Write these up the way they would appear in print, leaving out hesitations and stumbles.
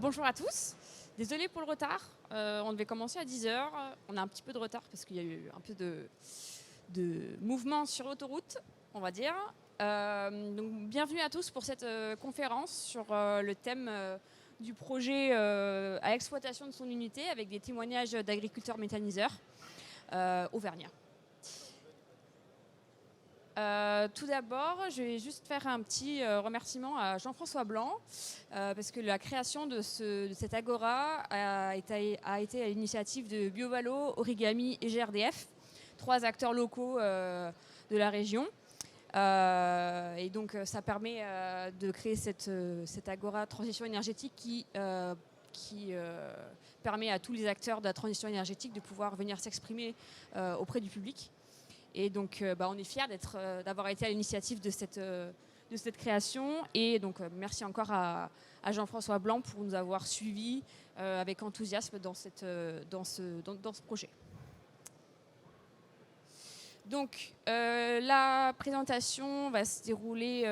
Bonjour à tous. Désolée pour le retard. On devait commencer à 10 heures. On a un petit peu de retard parce qu'il y a eu un peu de mouvement sur l'autoroute, on va dire. Donc, bienvenue à tous pour cette conférence sur le thème du projet à exploitation de son unité avec des témoignages d'agriculteurs méthaniseurs auvergnats. Tout d'abord, je vais juste faire un petit remerciement à Jean-François Blanc parce que la création de cette agora a été à l'initiative de BioValo, Origami et GRDF, 3 acteurs locaux de la région. Et donc ça permet de créer cette agora transition énergétique qui permet à tous les acteurs de la transition énergétique de pouvoir venir s'exprimer auprès du public. Et donc, on est fiers d'avoir été à l'initiative de cette création. Et donc, merci encore à Jean-François Blanc pour nous avoir suivis avec enthousiasme dans ce projet. Donc, la présentation va se dérouler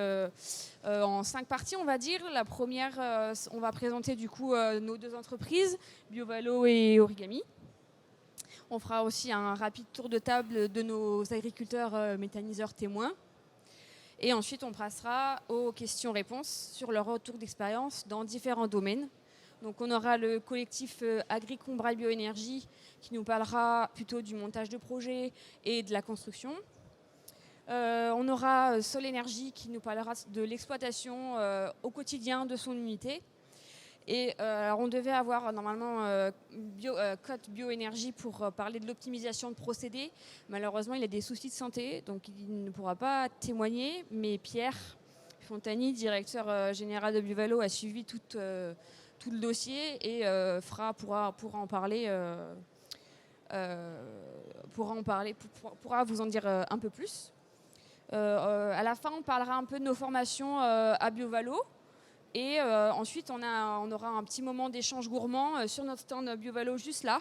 en 5 parties, on va dire. La première, on va présenter du coup nos 2 entreprises, BioValo et Origami. On fera aussi un rapide tour de table de nos agriculteurs méthaniseurs témoins. Et ensuite, on passera aux questions-réponses sur leur retour d'expérience dans différents domaines. Donc, on aura le collectif Agricombral Bioénergie qui nous parlera plutôt du montage de projets et de la construction. On aura Sol Énergie qui nous parlera de l'exploitation au quotidien de son unité. Et alors on devait avoir normalement Cote Bioénergie pour parler de l'optimisation de procédés. Malheureusement, il a des soucis de santé, donc il ne pourra pas témoigner. Mais Pierre Fontani, directeur général de BioValo, a suivi tout le dossier et pourra vous en dire un peu plus. À la fin, on parlera un peu de nos formations à BioValo. Et ensuite, on aura un petit moment d'échange gourmand sur notre stand BioValo juste là.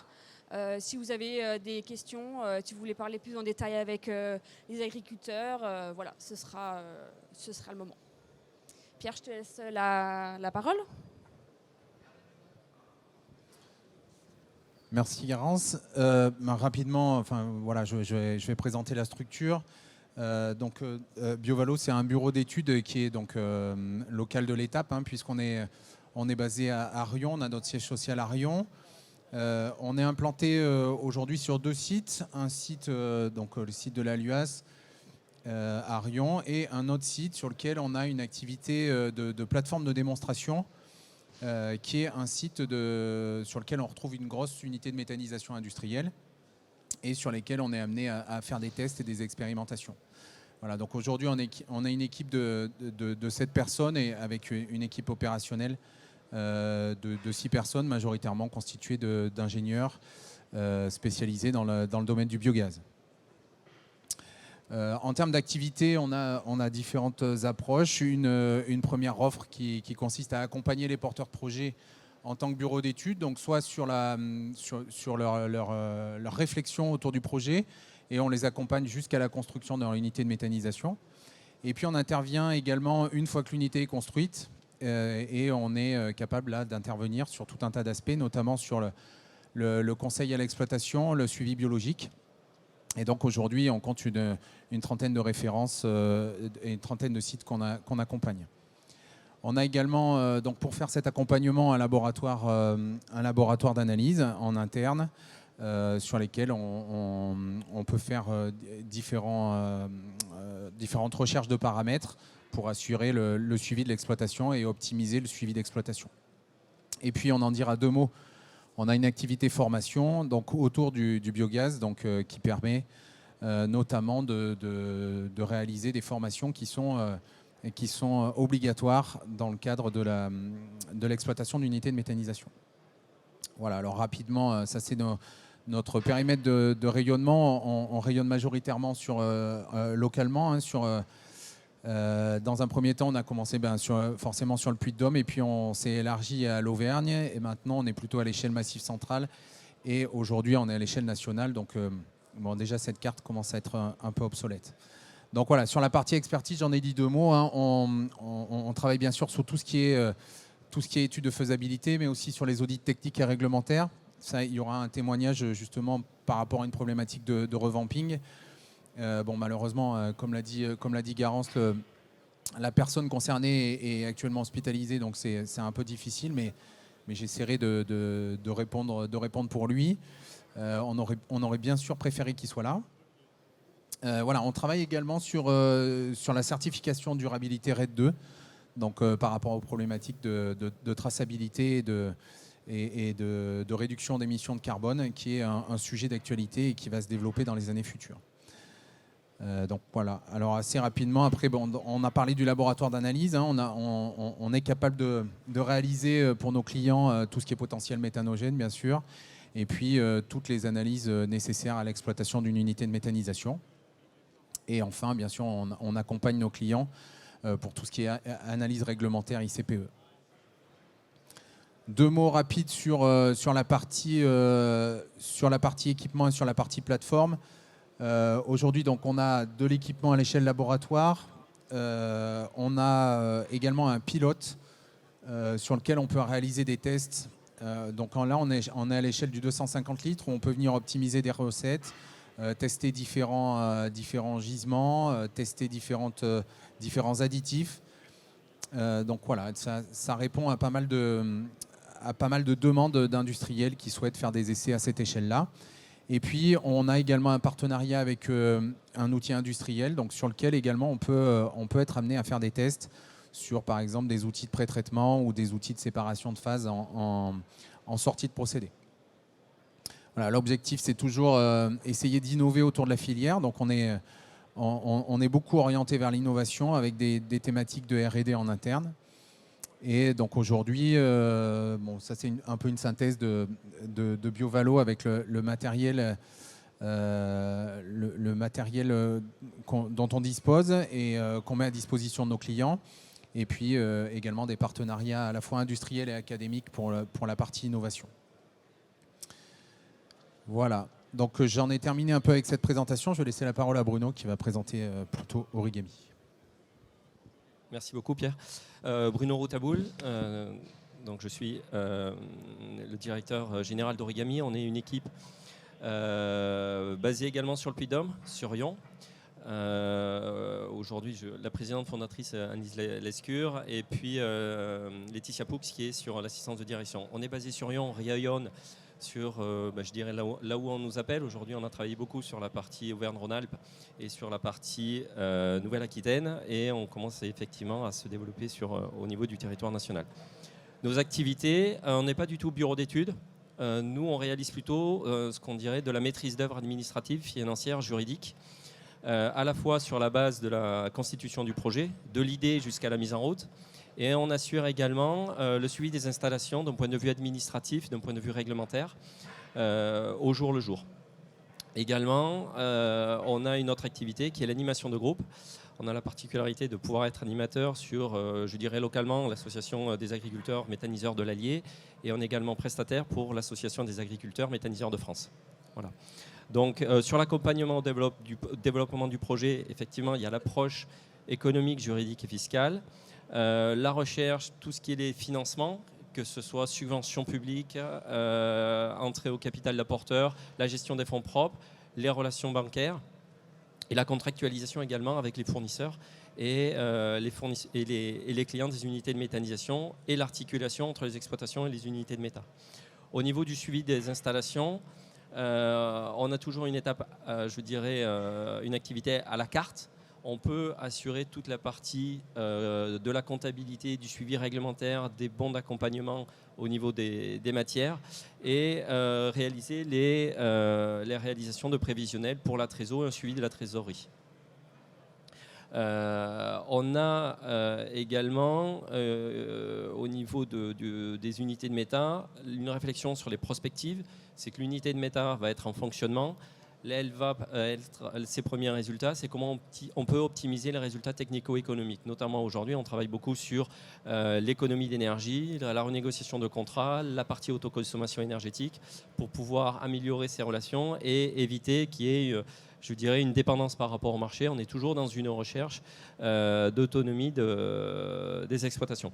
Si vous avez des questions, si vous voulez parler plus en détail avec les agriculteurs, voilà, ce sera le moment. Pierre, je te laisse la parole. Merci Garance. Rapidement, voilà, je vais présenter la structure. BioValo, c'est un bureau d'études qui est donc local de l'étape, puisqu'on est basé à Rion, on a notre siège social à Rion. On est implanté aujourd'hui sur 2 sites, un site, donc le site de la LUAS à Rion, et un autre site sur lequel on a une activité de plateforme de démonstration, qui est un site sur lequel on retrouve une grosse unité de méthanisation industrielle, et sur lesquels on est amené à faire des tests et des expérimentations. Voilà, donc aujourd'hui, on a une équipe de 7 personnes et avec une équipe opérationnelle de 6 personnes, majoritairement constituée d'ingénieurs spécialisés dans le domaine du biogaz. En termes d'activité, on a différentes approches. Une première offre qui consiste à accompagner les porteurs de projets en tant que bureau d'études, donc soit sur leur réflexion autour du projet, et on les accompagne jusqu'à la construction de leur unité de méthanisation. Et puis on intervient également une fois que l'unité est construite, et on est capable là d'intervenir sur tout un tas d'aspects, notamment sur le conseil à l'exploitation, le suivi biologique. Et donc aujourd'hui, on compte une trentaine de références et une trentaine de sites qu'on accompagne. On a également, donc pour faire cet accompagnement, un laboratoire d'analyse en interne sur lesquels on peut faire différentes recherches de paramètres pour assurer le suivi de l'exploitation et optimiser le suivi d'exploitation. Et puis on en dira 2 mots. On a une activité formation donc autour du biogaz, donc qui permet notamment de réaliser des formations qui sont obligatoires dans le cadre de l'exploitation d'unités de méthanisation. Voilà, alors rapidement, ça c'est notre périmètre de rayonnement. On rayonne majoritairement localement. Dans un premier temps, on a commencé forcément sur le Puy-de-Dôme, et puis on s'est élargi à l'Auvergne, et maintenant on est plutôt à l'échelle Massif Central, et aujourd'hui on est à l'échelle nationale, donc déjà cette carte commence à être un peu obsolète. Donc voilà, sur la partie expertise, j'en ai dit 2 mots. On travaille bien sûr sur tout ce qui est tout ce qui est études de faisabilité, mais aussi sur les audits techniques et réglementaires. Ça, il y aura un témoignage justement par rapport à une problématique de revamping. Bon, malheureusement, comme l'a dit Garance, la personne concernée est actuellement hospitalisée, donc c'est un peu difficile, mais j'essaierai de répondre pour lui. On aurait bien sûr préféré qu'il soit là. Voilà, on travaille également sur la certification durabilité RED 2, donc par rapport aux problématiques de traçabilité et de réduction d'émissions de carbone, qui est un sujet d'actualité et qui va se développer dans les années futures. Donc voilà, alors assez rapidement, après bon, on a parlé du laboratoire d'analyse, hein, on est capable de réaliser pour nos clients tout ce qui est potentiel méthanogène bien sûr, et puis toutes les analyses nécessaires à l'exploitation d'une unité de méthanisation. Et enfin bien sûr on accompagne nos clients pour tout ce qui est analyse réglementaire ICPE. Deux mots rapides sur la partie équipement et sur la partie plateforme. Aujourd'hui, donc, on a de l'équipement à l'échelle laboratoire. On a également un pilote sur lequel on peut réaliser des tests. Donc là, on est à l'échelle du 250 litres où on peut venir optimiser des recettes, tester différents gisements, tester différents additifs. Donc voilà, ça répond à pas mal de demandes d'industriels qui souhaitent faire des essais à cette échelle-là. Et puis, on a également un partenariat avec un outil industriel, donc sur lequel également on peut être amené à faire des tests sur, par exemple, des outils de pré-traitement ou des outils de séparation de phase en sortie de procédé. Voilà, l'objectif, c'est toujours essayer d'innover autour de la filière. Donc, on est beaucoup orienté vers l'innovation avec des thématiques de R&D en interne. Et donc aujourd'hui, bon, ça c'est un peu une synthèse de BioValo avec le matériel, dont on dispose et qu'on met à disposition de nos clients. Et puis également des partenariats à la fois industriels et académiques pour la partie innovation. Voilà, donc j'en ai terminé un peu avec cette présentation. Je vais laisser la parole à Bruno qui va présenter plutôt Origami. Merci beaucoup Pierre. Bruno Routaboul, donc je suis le directeur général d'Origami. On est une équipe basée également sur le Puy-de-Dôme, sur Riom. Aujourd'hui, la présidente fondatrice Annelise Lescure et puis Laetitia Poux qui est sur l'assistance de direction. On est basé sur Riom, on rayonne sur, je dirais, là où on nous appelle. Aujourd'hui, on a travaillé beaucoup sur la partie Auvergne-Rhône-Alpes et sur la partie Nouvelle-Aquitaine et on commence effectivement à se développer au niveau du territoire national. Nos activités, on n'est pas du tout bureau d'études. Nous, on réalise plutôt ce qu'on dirait de la maîtrise d'œuvre administrative, financière, juridique, à la fois sur la base de la constitution du projet, de l'idée jusqu'à la mise en route. Et on assure également le suivi des installations d'un point de vue administratif, d'un point de vue réglementaire, au jour le jour. Également, on a une autre activité qui est l'animation de groupe. On a la particularité de pouvoir être animateur sur, je dirais localement, l'association des agriculteurs méthaniseurs de l'Allier. Et on est également prestataire pour l'association des agriculteurs méthaniseurs de France. Voilà. Donc, sur l'accompagnement au développement du projet, effectivement, il y a l'approche économique, juridique et fiscale. La recherche, tout ce qui est les financements, que ce soit subventions publiques, entrée au capital d'apporteurs, la gestion des fonds propres, les relations bancaires et la contractualisation également avec les fournisseurs et les clients des unités de méthanisation et l'articulation entre les exploitations et les unités de métha. Au niveau du suivi des installations, on a toujours une étape, je dirais, une activité à la carte. On peut assurer toute la partie de la comptabilité, du suivi réglementaire, des bons d'accompagnement au niveau des matières et réaliser les réalisations de prévisionnels pour la trésor et un suivi de la trésorerie. On a également, au niveau des unités de méta, une réflexion sur les prospectives. C'est que l'unité de méta va être en fonctionnement. Là, ses premiers résultats, c'est comment on peut optimiser les résultats technico-économiques. Notamment aujourd'hui, on travaille beaucoup sur l'économie d'énergie, la renégociation de contrats, la partie autoconsommation énergétique pour pouvoir améliorer ces relations et éviter qu'il y ait, je dirais, une dépendance par rapport au marché. On est toujours dans une recherche d'autonomie des exploitations.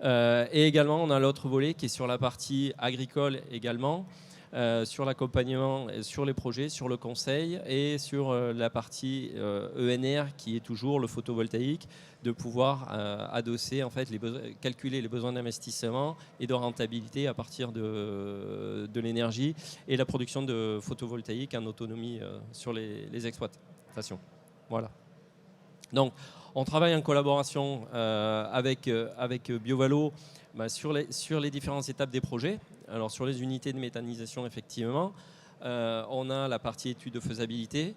Et également, on a l'autre volet qui est sur la partie agricole également, sur l'accompagnement, sur les projets, sur le conseil et sur la partie ENR qui est toujours le photovoltaïque, de pouvoir adosser, en fait, calculer les besoins d'investissement et de rentabilité à partir de l'énergie et la production de photovoltaïque en autonomie sur les exploitations. Voilà. Donc, on travaille en collaboration avec BioValo sur les différentes étapes des projets. Alors, sur les unités de méthanisation, effectivement, on a la partie étude de faisabilité.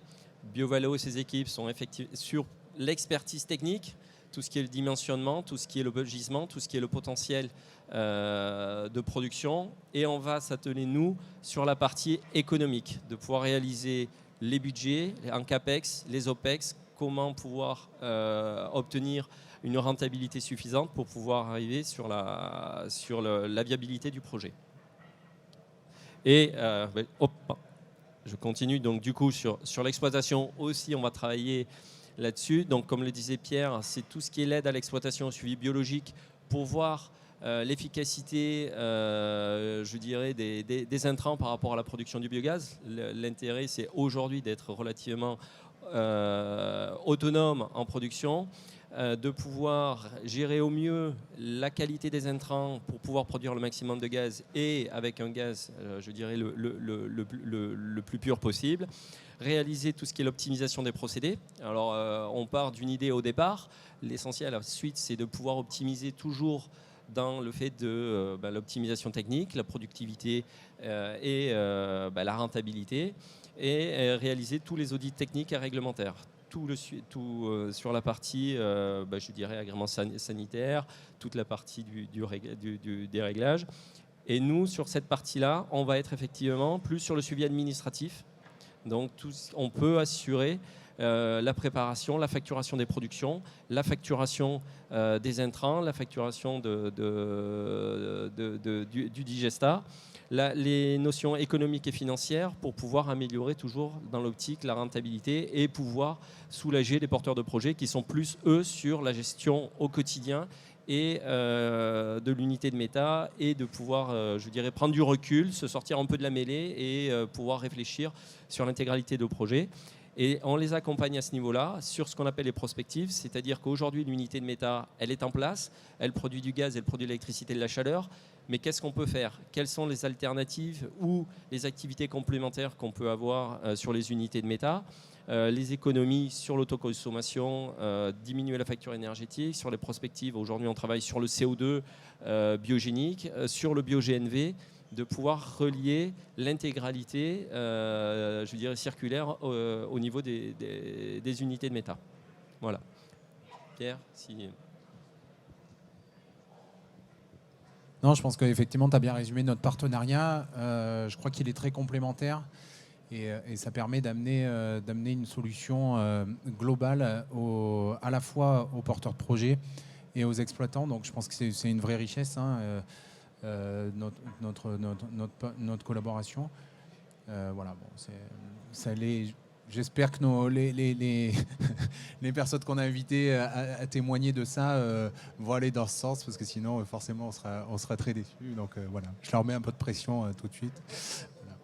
BioValo et ses équipes sont sur l'expertise technique, tout ce qui est le dimensionnement, tout ce qui est le gisement, tout ce qui est le potentiel de production. Et on va s'atteler, nous, sur la partie économique, de pouvoir réaliser les budgets en CAPEX, les OPEX, comment pouvoir obtenir une rentabilité suffisante pour pouvoir arriver sur la viabilité du projet. Et je continue, donc du coup sur l'exploitation aussi on va travailler là-dessus. Donc comme le disait Pierre, c'est tout ce qui est l'aide à l'exploitation au suivi biologique pour voir l'efficacité, je dirais, des intrants par rapport à la production du biogaz. L'intérêt, c'est aujourd'hui d'être relativement autonome en production, de pouvoir gérer au mieux la qualité des intrants pour pouvoir produire le maximum de gaz et avec un gaz, je dirais, le plus pur possible. Réaliser tout ce qui est l'optimisation des procédés. Alors, on part d'une idée au départ. L'essentiel, ensuite, c'est de pouvoir optimiser toujours dans le fait de l'optimisation technique, la productivité et la rentabilité, et réaliser tous les audits techniques et réglementaires. Tout sur la partie, je dirais, agrément sanitaire, toute la partie des réglages. Et nous, sur cette partie-là, on va être effectivement plus sur le suivi administratif. Donc, on peut assurer la préparation, la facturation des productions, la facturation des intrants, la facturation du digestat, les notions économiques et financières pour pouvoir améliorer toujours dans l'optique la rentabilité et pouvoir soulager les porteurs de projets qui sont plus, eux, sur la gestion au quotidien et de l'unité de méta et de pouvoir, je dirais, prendre du recul, se sortir un peu de la mêlée et pouvoir réfléchir sur l'intégralité de projet. Et on les accompagne à ce niveau-là sur ce qu'on appelle les prospectives, c'est-à-dire qu'aujourd'hui, l'unité de méta, elle est en place, elle produit du gaz, elle produit de l'électricité et de la chaleur, mais qu'est-ce qu'on peut faire? Quelles sont les alternatives ou les activités complémentaires qu'on peut avoir sur les unités de méta? Les économies sur l'autoconsommation, diminuer la facture énergétique. Sur les prospectives, aujourd'hui, on travaille sur le CO2 biogénique, sur le bio-GNV, de pouvoir relier l'intégralité, je dirais, circulaire au niveau des unités de méta. Voilà. Pierre, si... Non, je pense qu'effectivement, tu as bien résumé notre partenariat. Je crois qu'il est très complémentaire et ça permet d'amener une solution globale à la fois aux porteurs de projets et aux exploitants. Donc, je pense que c'est une vraie richesse, notre collaboration. Voilà, bon, ça l'est. J'espère que les personnes qu'on a invitées à témoigner de ça vont aller dans ce sens, parce que sinon, forcément, on sera très déçus. Donc voilà, je leur mets un peu de pression tout de suite. Voilà.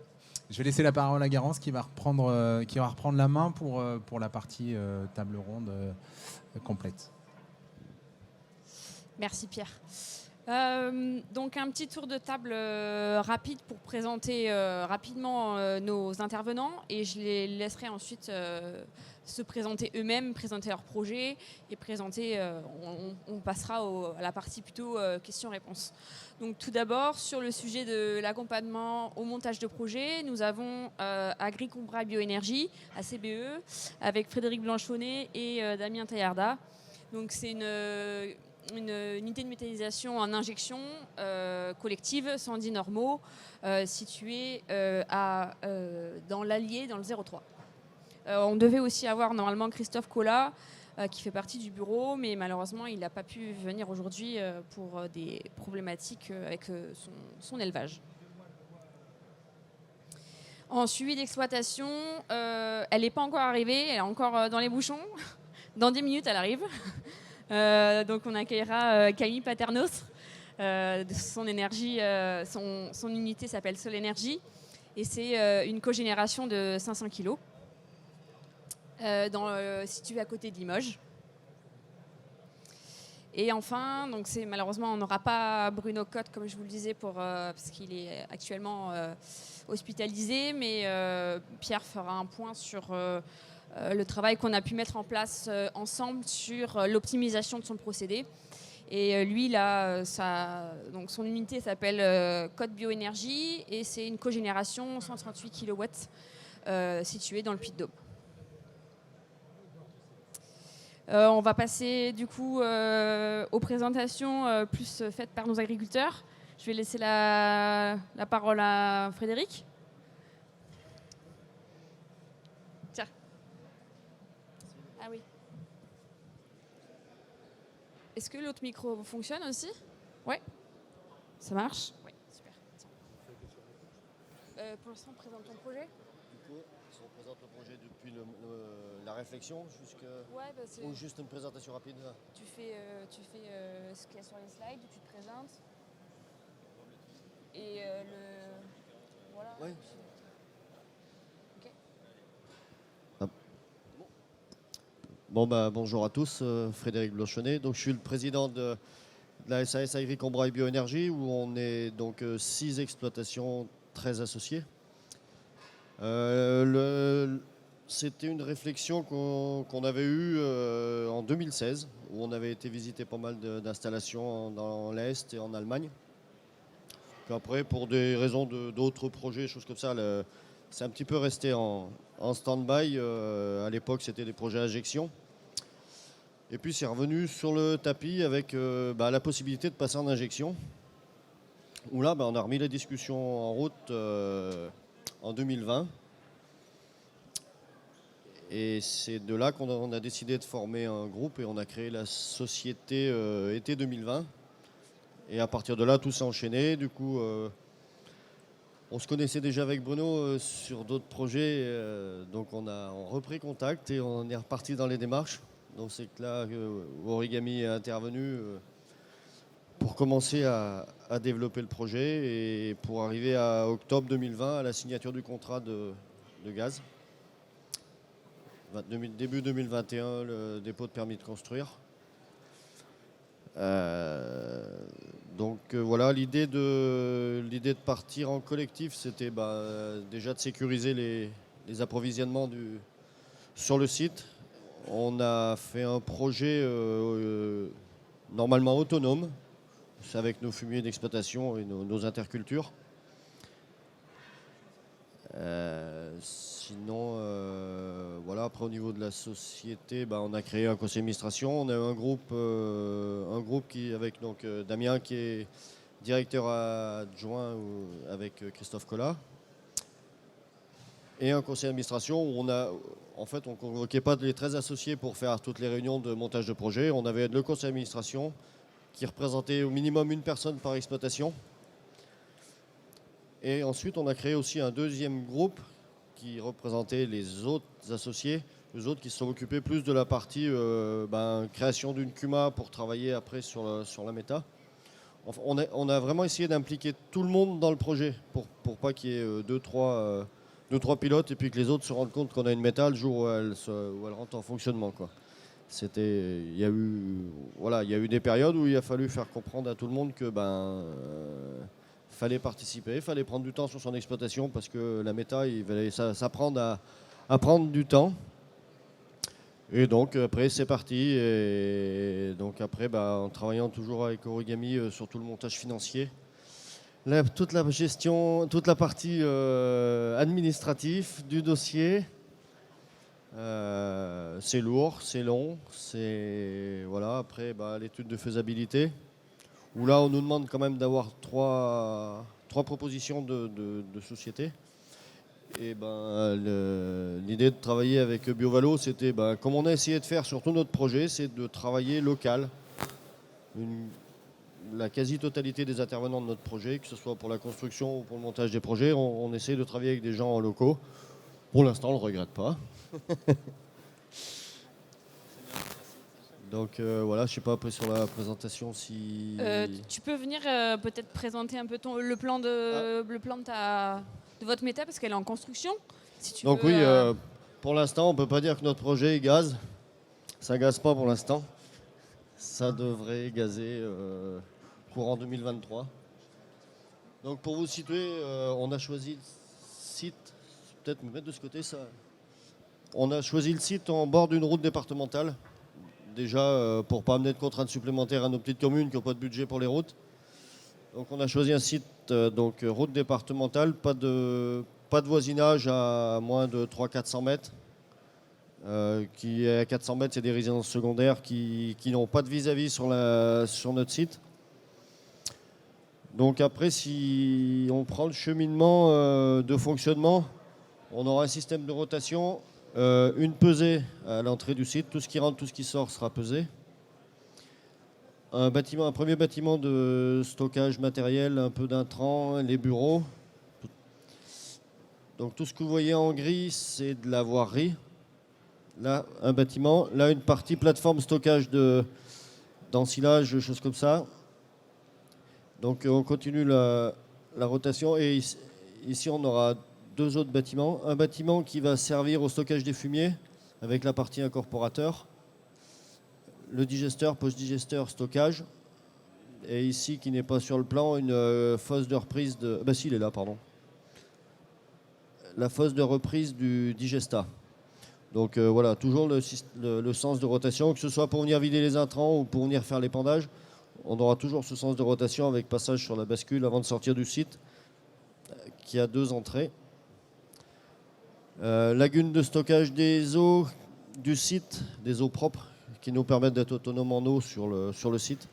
Je vais laisser la parole à Garance qui va reprendre la main pour la partie table ronde complète. Merci Pierre. Donc un petit tour de table rapide pour présenter rapidement nos intervenants et je les laisserai ensuite se présenter eux-mêmes, présenter leur projet et présenter, on passera à la partie plutôt questions-réponses. Donc tout d'abord sur le sujet de l'accompagnement au montage de projet, nous avons Agricombra Bioénergie, ACBE, avec Frédéric Blanchonnet et Damien Taillarda. Donc c'est une unité de méthanisation en injection collective, 110 normaux, située dans l'Allier, dans le 03. On devait aussi avoir normalement Christophe Collat, qui fait partie du bureau, mais malheureusement, il n'a pas pu venir aujourd'hui pour des problématiques avec son élevage. En suivi d'exploitation, elle n'est pas encore arrivée, elle est encore dans les bouchons. Dans 10 minutes, elle arrive. Donc on accueillera Camille Paternos. Son énergie, son unité s'appelle Sol Energy et c'est une cogénération de 500 kg située à côté de Limoges. Et enfin, donc malheureusement, on n'aura pas Bruno Cotte, comme je vous le disais, parce qu'il est actuellement hospitalisé, mais Pierre fera un point sur le travail qu'on a pu mettre en place ensemble sur l'optimisation de son procédé. Et lui, donc son unité s'appelle Cotte Bioénergie et c'est une cogénération 138 kW située dans le Puy-de-Dôme. On va passer du coup aux présentations plus faites par nos agriculteurs. Je vais laisser la parole à Frédéric. Tiens. Ah oui. Est-ce que l'autre micro fonctionne aussi? Ouais. Ça marche? Oui, super. Pour l'instant, on présente ton projet. Du coup, si on présente le projet depuis la réflexion ou juste une présentation rapide? Tu fais ce qu'il y a sur les slides, tu te présentes. Et voilà. Oui. Ok. Bonjour à tous, Frédéric Blochonnet. Donc, je suis le président de la SAS Agri Combray Bioénergie où on est donc 6 exploitations très associées. C'était une réflexion qu'on avait eue en 2016 où on avait été visiter pas mal d'installations dans l'Est et en Allemagne. Puis après, pour des raisons d'autres projets, choses comme ça, c'est un petit peu resté en stand-by. À l'époque, c'était des projets à injection. Et puis, c'est revenu sur le tapis avec la possibilité de passer en injection. Où là, on a remis la discussion en route en 2020. Et c'est de là qu'on a décidé de former un groupe et on a créé la société été 2020. Et à partir de là, tout s'est enchaîné. Du coup, on se connaissait déjà avec Bruno sur d'autres projets. Donc on a repris contact et on est reparti dans les démarches. Donc c'est que là, Origami est intervenu pour commencer à développer le projet et pour arriver à octobre 2020 à la signature du contrat de gaz. Début 2021, le dépôt de permis de construire. Voilà, l'idée de partir en collectif, c'était déjà de sécuriser les approvisionnements sur le site. On a fait un projet normalement autonome, avec nos fumiers d'exploitation et nos intercultures. Sinon, voilà, après au niveau de la société, on a créé un conseil d'administration. On a un groupe avec donc, Damien qui est directeur adjoint avec Christophe Collat. Et un conseil d'administration où on ne convoquait pas les 13 associés pour faire toutes les réunions de montage de projet. On avait le conseil d'administration qui représentait au minimum une personne par exploitation. Et ensuite, on a créé aussi un deuxième groupe qui représentait les autres associés, les autres qui se sont occupés plus de la partie création d'une CUMA pour travailler après sur la méta. Enfin, on a vraiment essayé d'impliquer tout le monde dans le projet pour pas qu'il y ait deux, trois pilotes et puis que les autres se rendent compte qu'on a une méta le jour où elle rentre en fonctionnement, quoi. Il y a eu des périodes où il a fallu faire comprendre à tout le monde que fallait participer, il fallait prendre du temps sur son exploitation parce que la méta, il fallait s'apprendre à prendre du temps. Et donc après c'est parti. Et donc après en travaillant toujours avec Origami sur tout le montage financier, toute la gestion, toute la partie administrative du dossier, c'est lourd, c'est long, après l'étude de faisabilité. Où là, on nous demande quand même d'avoir trois propositions de société. Et l'idée de travailler avec BioValo, c'était, comme on a essayé de faire sur tout notre projet, c'est de travailler local. La quasi-totalité des intervenants de notre projet, que ce soit pour la construction ou pour le montage des projets, on essaie de travailler avec des gens locaux. Pour l'instant, on ne le regrette pas. Donc voilà, je sais pas après sur la présentation si... Tu peux venir peut-être présenter un peu le plan de votre méta parce qu'elle est en construction. Si tu Donc veux, oui, pour l'instant, on peut pas dire que notre projet est gaz. Ça gaze pas pour l'instant. Ça devrait gazer courant 2023. Donc pour vous situer, on a choisi le site, peut-être me mettre de ce côté ça. On a choisi le site en bord d'une route départementale. Déjà pour pas amener de contraintes supplémentaires à nos petites communes qui n'ont pas de budget pour les routes. Donc on a choisi un site route départementale, pas de voisinage à moins de 300-400 mètres. Qui est à 400 mètres, c'est des résidences secondaires qui n'ont pas de vis-à-vis sur notre site. Donc après, si on prend le cheminement de fonctionnement, on aura un système de rotation, une pesée à l'entrée du site. Tout ce qui rentre, tout ce qui sort sera pesé. Un premier bâtiment de stockage matériel, un peu d'intrants, les bureaux. Donc tout ce que vous voyez en gris, c'est de la voirie. Là, un bâtiment. Là, une partie plateforme stockage d'ensilage, choses comme ça. Donc on continue la rotation. Et ici, on aura 2 autres bâtiments. Un bâtiment qui va servir au stockage des fumiers avec la partie incorporateur. Le digesteur, post-digesteur, stockage. Et ici, qui n'est pas sur le plan, une fosse de reprise de... Bah si, il est là, pardon. La fosse de reprise du digesta. Donc voilà, toujours le sens de rotation, que ce soit pour venir vider les intrants ou pour venir faire l'épandage. On aura toujours ce sens de rotation avec passage sur la bascule avant de sortir du site, qui a 2 entrées. Lagune de stockage des eaux du site, des eaux propres, qui nous permettent d'être autonomes en eau sur le site.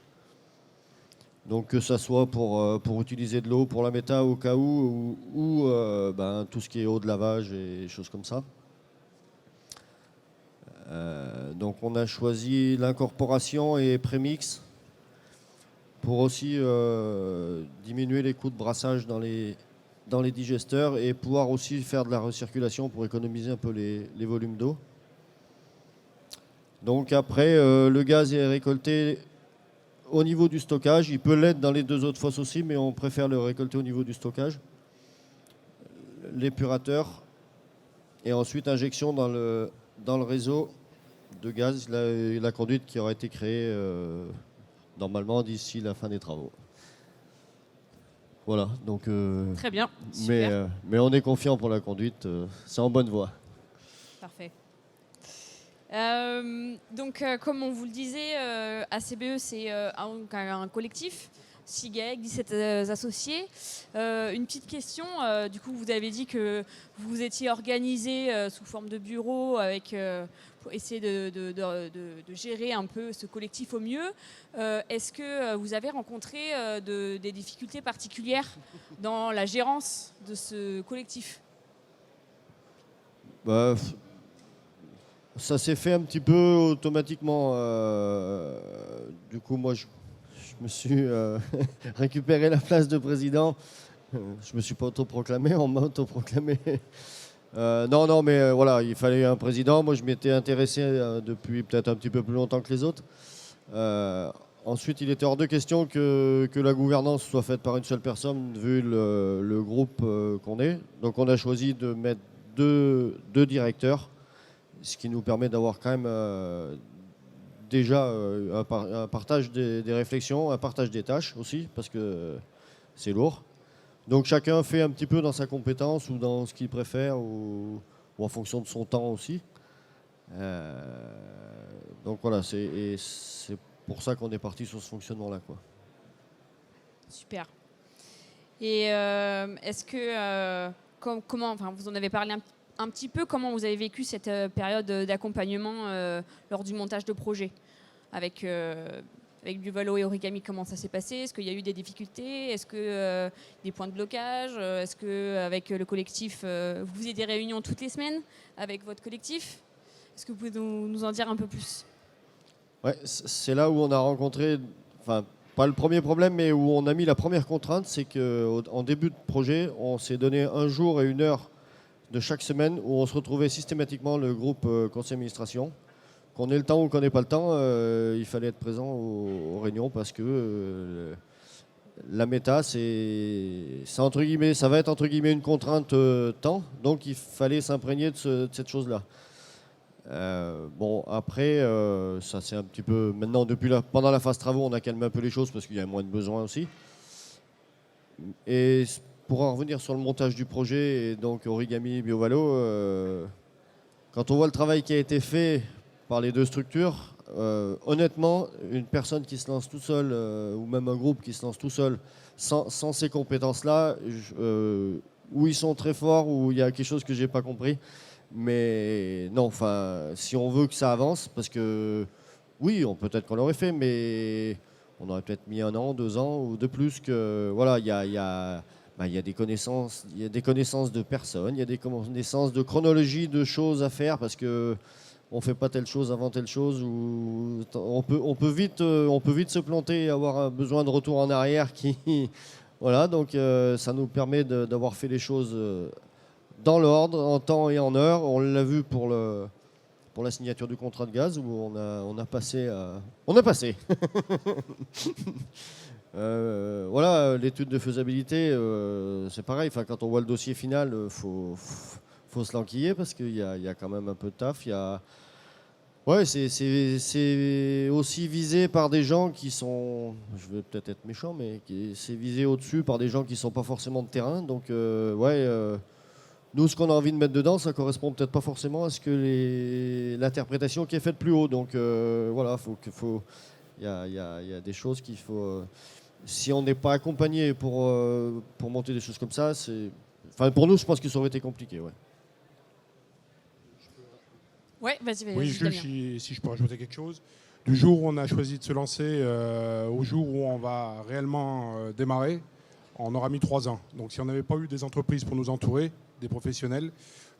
Donc que ça soit pour utiliser de l'eau pour la méta au cas où, ou tout ce qui est eau de lavage et choses comme ça. Donc on a choisi l'incorporation et prémix pour aussi diminuer les coûts de brassage dans les digesteurs et pouvoir aussi faire de la recirculation pour économiser un peu les volumes d'eau. Donc après, le gaz est récolté au niveau du stockage. Il peut l'être dans les 2 autres fosses aussi, mais on préfère le récolter au niveau du stockage. L'épurateur et ensuite injection dans le réseau de gaz, la conduite qui aura été créée normalement d'ici la fin des travaux. Voilà, donc... très bien, super. Mais on est confiant pour la conduite, c'est en bonne voie. Parfait. Donc, comme on vous le disait, ACBE, c'est un collectif, 6 GAEC, 17 associés. Une petite question, du coup, vous avez dit que vous étiez organisé sous forme de bureau pour essayer de gérer un peu ce collectif au mieux. Est-ce que vous avez rencontré des difficultés particulières dans la gérance de ce collectif ? Ça s'est fait un petit peu automatiquement. Du coup, moi, je me suis récupéré la place de président. Je ne me suis pas autoproclamé, on m'a autoproclamé. Non, mais voilà, il fallait un président. Moi, je m'étais intéressé depuis peut-être un petit peu plus longtemps que les autres. Ensuite, il était hors de question que la gouvernance soit faite par une seule personne, vu le groupe qu'on est. Donc, on a choisi de mettre deux directeurs, ce qui nous permet d'avoir quand même déjà un partage des réflexions, un partage des tâches aussi, parce que c'est lourd. Donc chacun fait un petit peu dans sa compétence ou dans ce qu'il préfère ou en fonction de son temps aussi. Donc voilà, c'est pour ça qu'on est parti sur ce fonctionnement-là, quoi. Super. Et est-ce que, comment, enfin, vous en avez parlé un petit peu, comment vous avez vécu cette période d'accompagnement lors du montage de projet avec Buffalo et Origami, comment ça s'est passé? Est-ce qu'il y a eu des difficultés? Est-ce que des points de blocage? Est-ce qu'avec le collectif, vous faisiez des réunions toutes les semaines avec votre collectif? Est-ce que vous pouvez nous en dire un peu plus? Ouais, c'est là où on a rencontré, enfin, pas le premier problème, mais où on a mis la première contrainte, c'est qu'en début de projet, on s'est donné un jour et 1 heure de chaque semaine où on se retrouvait systématiquement le groupe conseil d'administration qu'on ait le temps ou qu'on n'ait pas le temps, il fallait être présent aux réunions parce que la méta, entre guillemets, ça va être entre guillemets une contrainte temps, donc il fallait s'imprégner de cette chose-là. Bon, après, ça c'est un petit peu maintenant pendant la phase travaux, on a calmé un peu les choses parce qu'il y a moins de besoins aussi. Et pour en revenir sur le montage du projet, et donc Origami BioValo, quand on voit le travail qui a été fait par les deux structures, honnêtement, une personne qui se lance tout seul, ou même un groupe qui se lance tout seul, sans ces compétences-là, où ils sont très forts, où il y a quelque chose que j'ai pas compris. Mais non, enfin, si on veut que ça avance, parce que oui, peut-être qu'on l'aurait fait, mais on aurait peut-être mis 1 an, 2 ans ou de plus que voilà, il y a des connaissances, de personnes, il y a des connaissances de chronologie de choses à faire parce que on fait pas telle chose avant telle chose ou on peut vite se planter et avoir besoin de retour en arrière qui voilà, donc ça nous permet d'avoir fait les choses dans l'ordre, en temps et en heure. On l'a vu pour la signature du contrat de gaz où on a passé. Voilà, l'étude de faisabilité, c'est pareil. Enfin, quand on voit le dossier final, faut se l'enquiller parce qu'il y a quand même un peu de taf. Ouais, c'est aussi visé par des gens qui sont, je vais peut-être être méchant, mais c'est visé au-dessus par des gens qui sont pas forcément de terrain. Donc, nous, ce qu'on a envie de mettre dedans, ça correspond peut-être pas forcément à ce que l'interprétation qui est faite plus haut. Donc, voilà, il y a des choses qu'il faut. Si on n'est pas accompagné pour monter des choses comme ça, enfin, pour nous, je pense que ça aurait été compliqué. Ouais. Ouais, vas-y. Oui, juste si je peux rajouter quelque chose. Du jour où on a choisi de se lancer au jour où on va réellement démarrer, on aura mis 3 ans. Donc si on n'avait pas eu des entreprises pour nous entourer, des professionnels,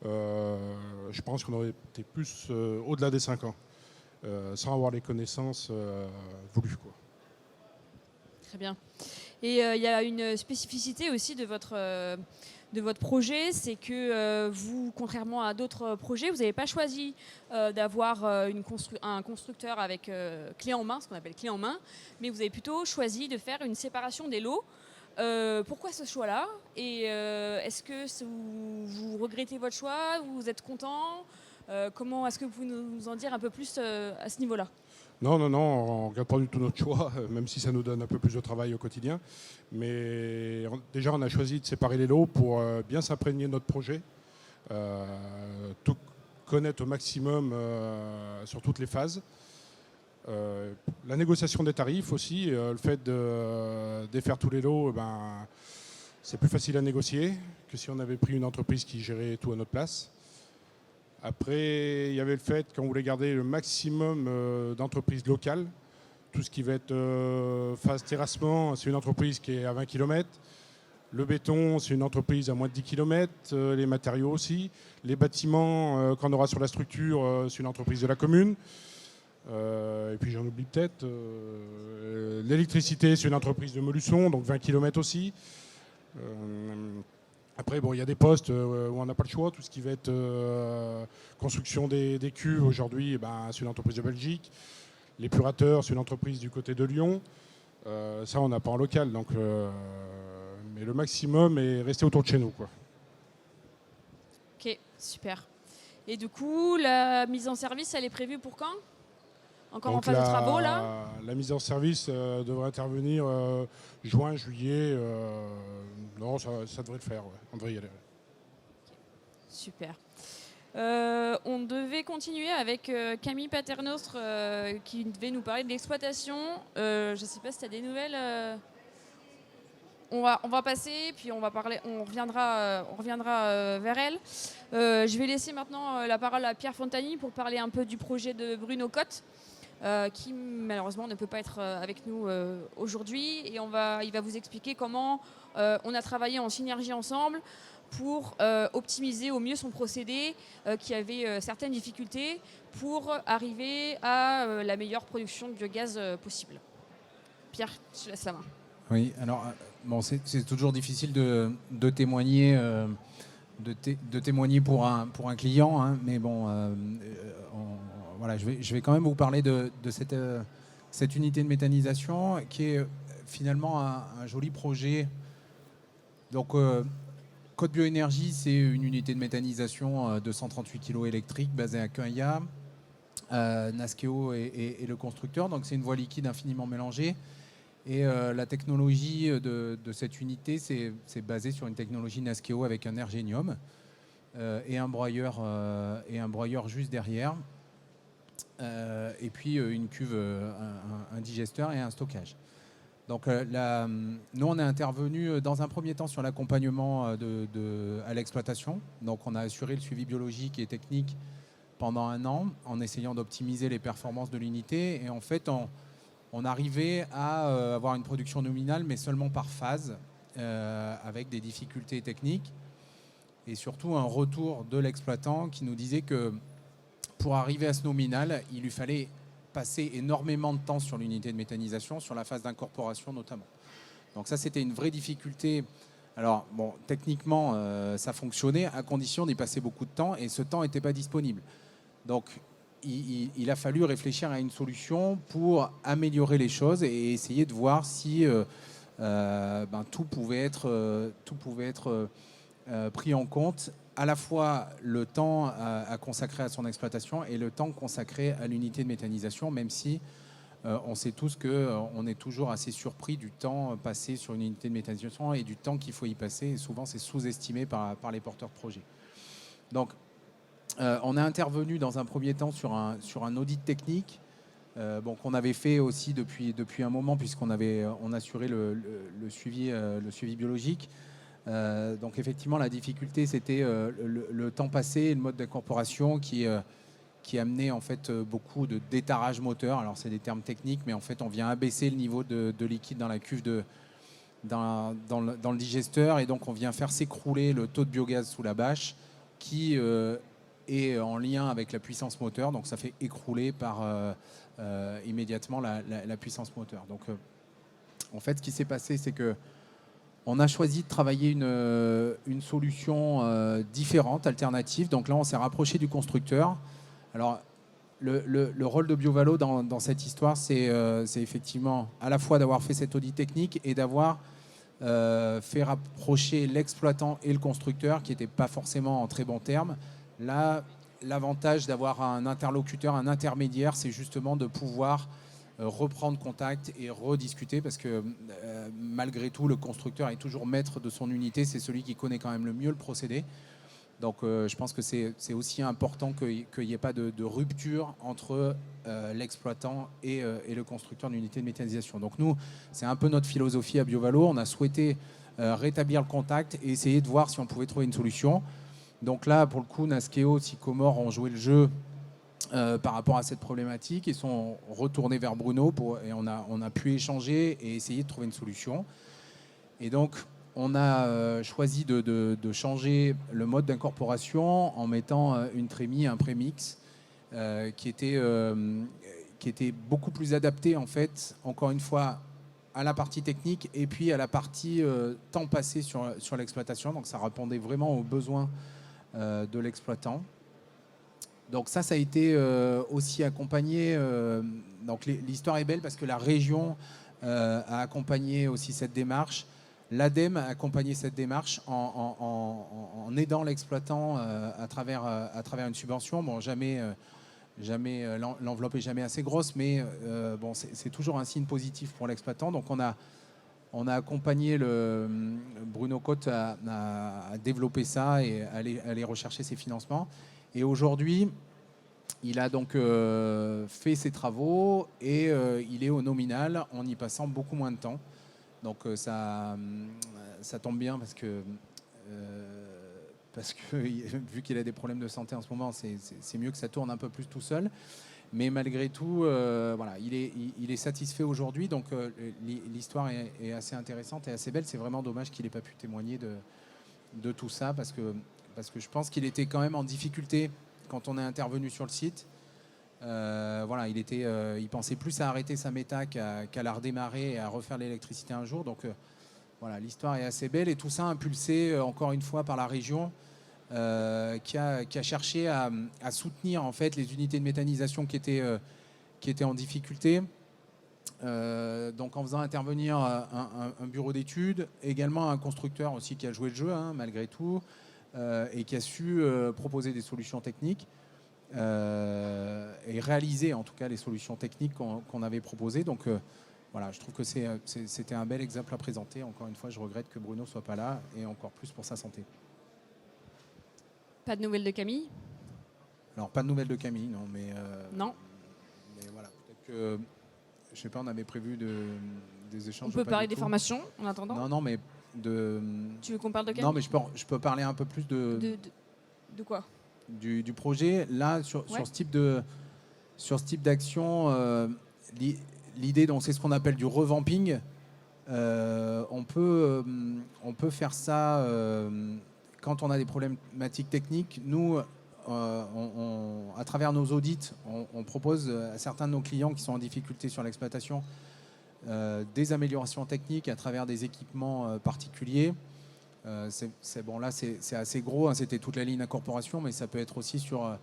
je pense qu'on aurait été plus au-delà des 5 ans, sans avoir les connaissances voulues, quoi. Très bien. Et il y a une spécificité aussi de votre projet, c'est que vous, contrairement à d'autres projets, vous n'avez pas choisi d'avoir un constructeur avec clé en main, ce qu'on appelle clé en main, mais vous avez plutôt choisi de faire une séparation des lots. Pourquoi ce choix-là? Et est-ce que vous regrettez votre choix? Vous êtes content? Comment est-ce que vous pouvez nous en dire un peu plus à ce niveau-là? Non, on ne regarde pas du tout notre choix, même si ça nous donne un peu plus de travail au quotidien. Mais déjà, on a choisi de séparer les lots pour bien s'imprégner de notre projet, tout connaître au maximum sur toutes les phases. La négociation des tarifs aussi, le fait de défaire tous les lots, c'est plus facile à négocier que si on avait pris une entreprise qui gérait tout à notre place. Après, il y avait le fait qu'on voulait garder le maximum d'entreprises locales. Tout ce qui va être phase terrassement, c'est une entreprise qui est à 20 km. Le béton, c'est une entreprise à moins de 10 km. Les matériaux aussi. Les bâtiments qu'on aura sur la structure, c'est une entreprise de la commune. Et puis j'en oublie peut-être. L'électricité, c'est une entreprise de Molusson, donc 20 km aussi. Après, il y a des postes où on n'a pas le choix. Tout ce qui va être construction des cuves, aujourd'hui, c'est une entreprise de Belgique. L'épurateur, c'est une entreprise du côté de Lyon. Ça, on n'a pas en local. Donc, mais le maximum est resté autour de chez nous, quoi. Ok, super. Et du coup, la mise en service, elle est prévue pour quand? Encore donc en phase de travaux, là? La mise en service devrait intervenir juin, juillet. Non, ça devrait le faire. Ouais. On devrait y aller. Ouais. Super. On devait continuer avec Camille Paternostre qui devait nous parler de l'exploitation. Je ne sais pas si tu as des nouvelles. On va passer, puis on reviendra vers elle. Je vais laisser maintenant la parole à Pierre Fontani pour parler un peu du projet de Bruno Cotte. Qui malheureusement ne peut pas être avec nous aujourd'hui. Et il va vous expliquer comment on a travaillé en synergie ensemble pour optimiser au mieux son procédé qui avait certaines difficultés pour arriver à la meilleure production de biogaz possible. Pierre, je te laisse la main. Oui, alors c'est toujours difficile de témoigner. De témoigner pour un client, hein, mais bon, voilà, je vais quand même vous parler de cette unité de méthanisation qui est finalement un joli projet. Donc, Côte Bioénergie, c'est une unité de méthanisation de 138 kg électrique basée à Cueilla. Naskeo est le constructeur, donc c'est une voie liquide infiniment mélangée. Et la technologie de cette unité, c'est basé sur une technologie Naskeo avec un ergénium et un broyeur juste derrière. Et puis une cuve, un digesteur et un stockage. Donc nous, on est intervenu dans un premier temps sur l'accompagnement à l'exploitation. Donc on a assuré le suivi biologique et technique pendant 1 an en essayant d'optimiser les performances de l'unité. Et en fait, on arrivait à avoir une production nominale, mais seulement par phase, avec des difficultés techniques. Et surtout un retour de l'exploitant qui nous disait que pour arriver à ce nominal, il lui fallait passer énormément de temps sur l'unité de méthanisation, sur la phase d'incorporation notamment. Donc ça, c'était une vraie difficulté. Alors, bon, techniquement, ça fonctionnait à condition d'y passer beaucoup de temps et ce temps n'était pas disponible. Donc, il a fallu réfléchir à une solution pour améliorer les choses et essayer de voir si tout pouvait être pris en compte, à la fois le temps à consacrer à son exploitation et le temps consacré à l'unité de méthanisation, même si on sait tous qu'on est toujours assez surpris du temps passé sur une unité de méthanisation et du temps qu'il faut y passer. Et souvent, c'est sous-estimé par les porteurs de projets. Donc, on a intervenu dans un premier temps sur un audit technique qu'on avait fait aussi depuis un moment, puisqu'on assurait le suivi biologique. Donc effectivement, la difficulté, c'était le temps passé et le mode d'incorporation qui amenait en fait beaucoup de détarrage moteur. Alors c'est des termes techniques, mais en fait on vient abaisser le niveau de liquide dans la cuve dans le digesteur, et donc on vient faire s'écrouler le taux de biogaz sous la bâche qui est en lien avec la puissance moteur. Donc ça fait écrouler immédiatement la puissance moteur. Donc en fait, ce qui s'est passé, c'est que on a choisi de travailler une solution différente, alternative. Donc là, on s'est rapproché du constructeur. Alors, le rôle de BioValo dans cette histoire, c'est effectivement à la fois d'avoir fait cet audit technique et d'avoir fait rapprocher l'exploitant et le constructeur, qui n'étaient pas forcément en très bons termes. Là, l'avantage d'avoir un interlocuteur, un intermédiaire, c'est justement de pouvoir reprendre contact et rediscuter, parce que malgré tout, le constructeur est toujours maître de son unité, c'est celui qui connaît quand même le mieux le procédé. Donc je pense que c'est aussi important qu'il n'y ait pas de rupture entre l'exploitant et le constructeur d'une unité de méthanisation. Donc nous, c'est un peu notre philosophie à BioValo. On a souhaité rétablir le contact et essayer de voir si on pouvait trouver une solution. Donc là, pour le coup, Naskeo, Sycomore ont joué le jeu par rapport à cette problématique. Ils sont retournés vers Bruno et on a pu échanger et essayer de trouver une solution. Et donc, on a choisi de changer le mode d'incorporation en mettant une trémie, un prémix qui était beaucoup plus adapté, en fait, encore une fois, à la partie technique et puis à la partie temps passé sur l'exploitation. Donc ça répondait vraiment aux besoins de l'exploitant. Donc ça a été aussi accompagné. Donc l'histoire est belle parce que la région a accompagné aussi cette démarche. L'ADEME a accompagné cette démarche en aidant l'exploitant à travers une subvention. Bon, jamais l'enveloppe est jamais assez grosse, mais bon, c'est toujours un signe positif pour l'exploitant. Donc on a accompagné Bruno Cotte à développer ça et à aller rechercher ses financements. Et aujourd'hui, il a donc fait ses travaux et il est au nominal en y passant beaucoup moins de temps. Donc ça tombe bien parce que vu qu'il a des problèmes de santé en ce moment, c'est mieux que ça tourne un peu plus tout seul. Mais malgré tout, voilà, il est satisfait aujourd'hui. Donc l'histoire est assez intéressante et assez belle. C'est vraiment dommage qu'il n'ait pas pu témoigner de tout ça parce que je pense qu'il était quand même en difficulté quand on est intervenu sur le site. Voilà, il pensait plus à arrêter sa méta qu'à la redémarrer et à refaire l'électricité un jour. Donc voilà, l'histoire est assez belle et tout ça impulsé encore une fois par la région qui a cherché à soutenir en fait les unités de méthanisation qui étaient en difficulté. Donc en faisant intervenir un bureau d'études, également un constructeur aussi qui a joué le jeu malgré tout, et qui a su proposer des solutions techniques et réaliser en tout cas les solutions techniques qu'on avait proposées. Donc voilà, je trouve que c'était un bel exemple à présenter. Encore une fois, je regrette que Bruno ne soit pas là, et encore plus pour sa santé. Pas de nouvelles de Camille? Alors pas de nouvelles de Camille, non, mais Non. Mais voilà, peut-être que je sais pas, on avait prévu des échanges. On peut pas parler du des tout. formations en attendant. Non, mais Tu veux qu'on parle de Camille? Non, mais je peux parler un peu plus De quoi? du projet. Là, sur ce type d'action, l'idée, donc, c'est ce qu'on appelle du revamping. On peut faire ça quand on a des problématiques techniques. Nous, à travers nos audits, on propose à certains de nos clients qui sont en difficulté sur l'exploitation des améliorations techniques à travers des équipements particuliers. C'est assez gros, c'était toute la ligne incorporation, mais ça peut être aussi sur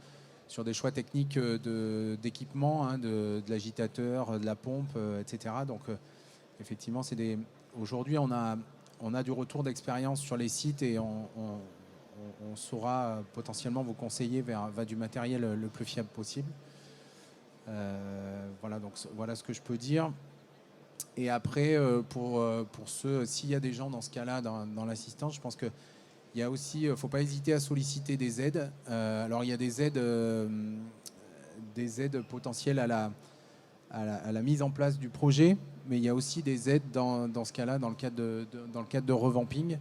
des choix techniques d'équipement, de l'agitateur, de la pompe, etc. Donc effectivement, aujourd'hui, on a du retour d'expérience sur les sites, et on saura potentiellement vous conseiller vers du matériel le plus fiable possible. Voilà ce que je peux dire. Et après, pour s'il y a des gens dans ce cas-là, dans l'assistance, je pense qu'il y a aussi, faut pas hésiter à solliciter des aides. Alors il y a des aides potentielles à la mise en place du projet, mais il y a aussi des aides dans ce cas-là, dans le cadre de revamping.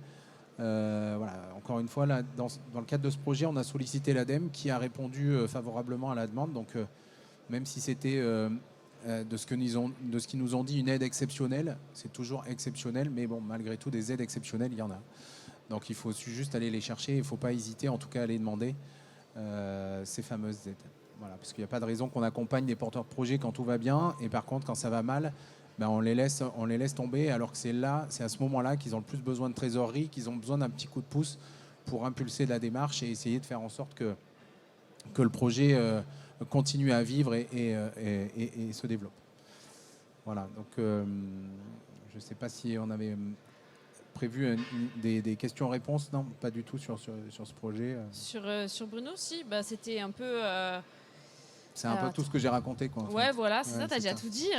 Encore une fois, là, dans le cadre de ce projet, on a sollicité l'ADEME qui a répondu favorablement à la demande. Donc, même si c'était de ce qu'ils nous ont dit une aide exceptionnelle, c'est toujours exceptionnel, mais bon, malgré tout, des aides exceptionnelles, il y en a. Donc, il faut juste aller les chercher. Il ne faut pas hésiter, en tout cas, à aller demander ces fameuses aides. Voilà, parce qu'il n'y a pas de raison qu'on accompagne des porteurs de projets quand tout va bien, et par contre, quand ça va mal, on les laisse tomber, alors que c'est à ce moment-là qu'ils ont le plus besoin de trésorerie, qu'ils ont besoin d'un petit coup de pouce pour impulser la démarche et essayer de faire en sorte que le projet continue à vivre et se développe. Voilà, donc je ne sais pas si on avait prévu des questions-réponses. Non, pas du tout sur ce projet. Sur Bruno, si, c'était un peu... c'est un peu tout ce que j'ai raconté, quoi. Ouais, voilà, c'est ça, t'as déjà tout dit.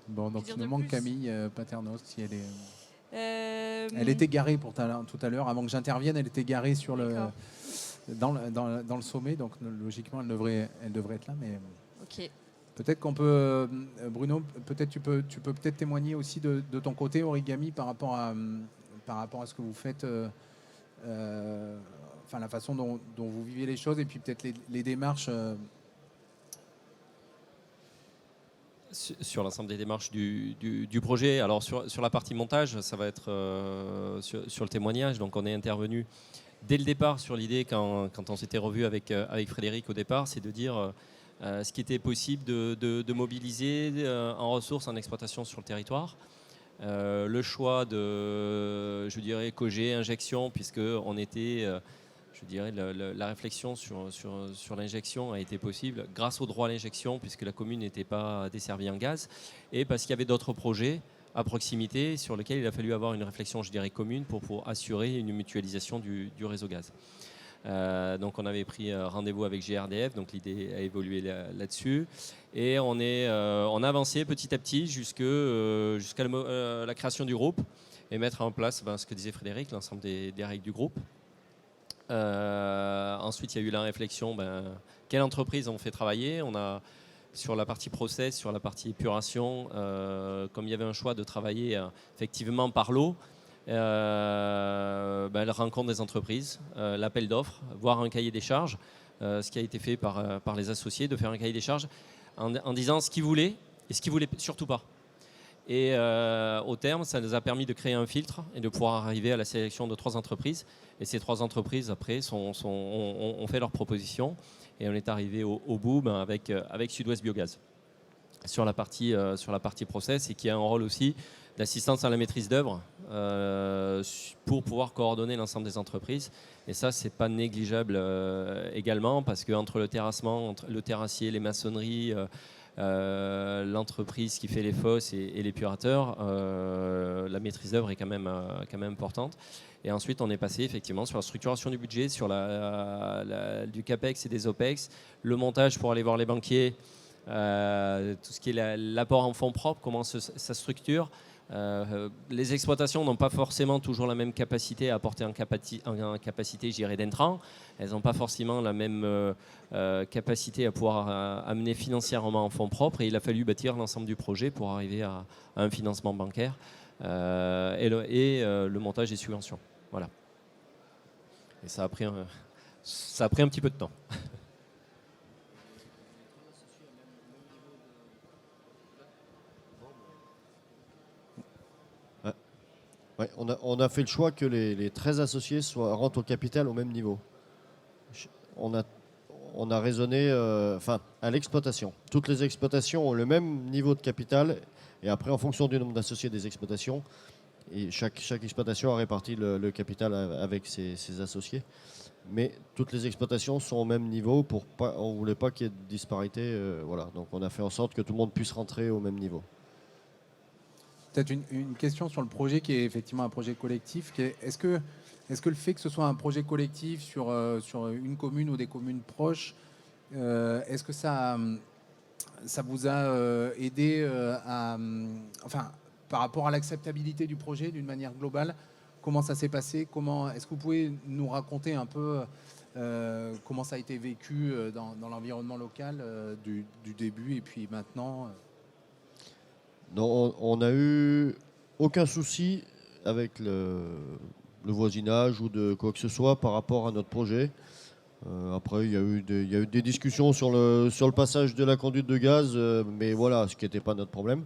Bon, donc il nous manque Camille Paternos, si elle est... Elle Elle était garée tout à l'heure, avant que j'intervienne, elle était garée dans le sommet, donc logiquement elle devrait être là, mais ok. Peut-être qu'on peut, Bruno, peut-être tu peux peut-être témoigner aussi de ton côté Origami par rapport à ce que vous faites, la façon dont vous vivez les choses, et puis peut-être les démarches. Sur l'ensemble des démarches du projet. Alors sur la partie montage, ça va être sur le témoignage. Donc on est intervenu dès le départ sur l'idée, quand on s'était revu avec Frédéric au départ, c'est de dire ce qui était possible de mobiliser en ressources, en exploitation sur le territoire. Le choix de, je dirais, COG, injection, puisqu'on était... je dirais, la réflexion sur l'injection a été possible grâce au droit à l'injection, puisque la commune n'était pas desservie en gaz, et parce qu'il y avait d'autres projets à proximité sur lesquels il a fallu avoir une réflexion, je dirais, commune pour assurer une mutualisation du réseau gaz. Donc on avait pris rendez-vous avec GRDF, donc l'idée a évolué là-dessus, et on a avancé petit à petit jusqu'à la création du groupe et mettre en place ce que disait Frédéric, l'ensemble des règles du groupe. Ensuite, il y a eu la réflexion, quelle entreprise on fait travailler. On a, sur la partie process, sur la partie épuration, comme il y avait un choix de travailler effectivement par lot, la rencontre des entreprises, l'appel d'offres, voire un cahier des charges, ce qui a été fait par les associés, de faire un cahier des charges en disant ce qu'ils voulaient et ce qu'ils ne voulaient surtout pas. Et au terme, ça nous a permis de créer un filtre et de pouvoir arriver à la sélection de 3 entreprises. Et ces 3 entreprises, après, ont fait leurs propositions. Et on est arrivé au bout avec Sud-Ouest Biogaz sur la partie process, et qui a un rôle aussi d'assistance à la maîtrise d'œuvre pour pouvoir coordonner l'ensemble des entreprises. Et ça, c'est pas négligeable également, parce qu'entre le terrassement, entre le terrassier, les maçonneries, l'entreprise qui fait les fosses et l'épurateur, la maîtrise d'œuvre est quand même importante. Et ensuite, on est passé effectivement sur la structuration du budget, sur du CAPEX et des OPEX, le montage pour aller voir les banquiers, tout ce qui est l'apport en fonds propres, comment ça structure. Les exploitations n'ont pas forcément toujours la même capacité à apporter en capacité, je dirais, d'intrants. Elles n'ont pas forcément la même capacité à pouvoir amener financièrement en fonds propres. Et il a fallu bâtir l'ensemble du projet pour arriver à un financement bancaire et le montage des subventions. Voilà. Et ça a pris un petit peu de temps. Ouais, on a fait le choix que les 13 associés rentrent au capital au même niveau. On a raisonné à l'exploitation. Toutes les exploitations ont le même niveau de capital, et après, en fonction du nombre d'associés des exploitations, et chaque exploitation a réparti le capital avec ses associés. Mais toutes les exploitations sont au même niveau. On ne voulait pas qu'il y ait de disparité. Voilà. Donc on a fait en sorte que tout le monde puisse rentrer au même niveau. Peut-être une question sur le projet qui est effectivement un projet collectif. Est-ce que le fait que ce soit un projet collectif sur une commune ou des communes proches, est-ce que ça vous a aidé par rapport à l'acceptabilité du projet d'une manière globale? Comment ça s'est passé? Est-ce que vous pouvez nous raconter un peu comment ça a été vécu dans l'environnement local du début et puis maintenant? Non, on n'a eu aucun souci avec le voisinage ou de quoi que ce soit par rapport à notre projet. Après, il y a eu des discussions sur le passage de la conduite de gaz, mais voilà, ce qui n'était pas notre problème.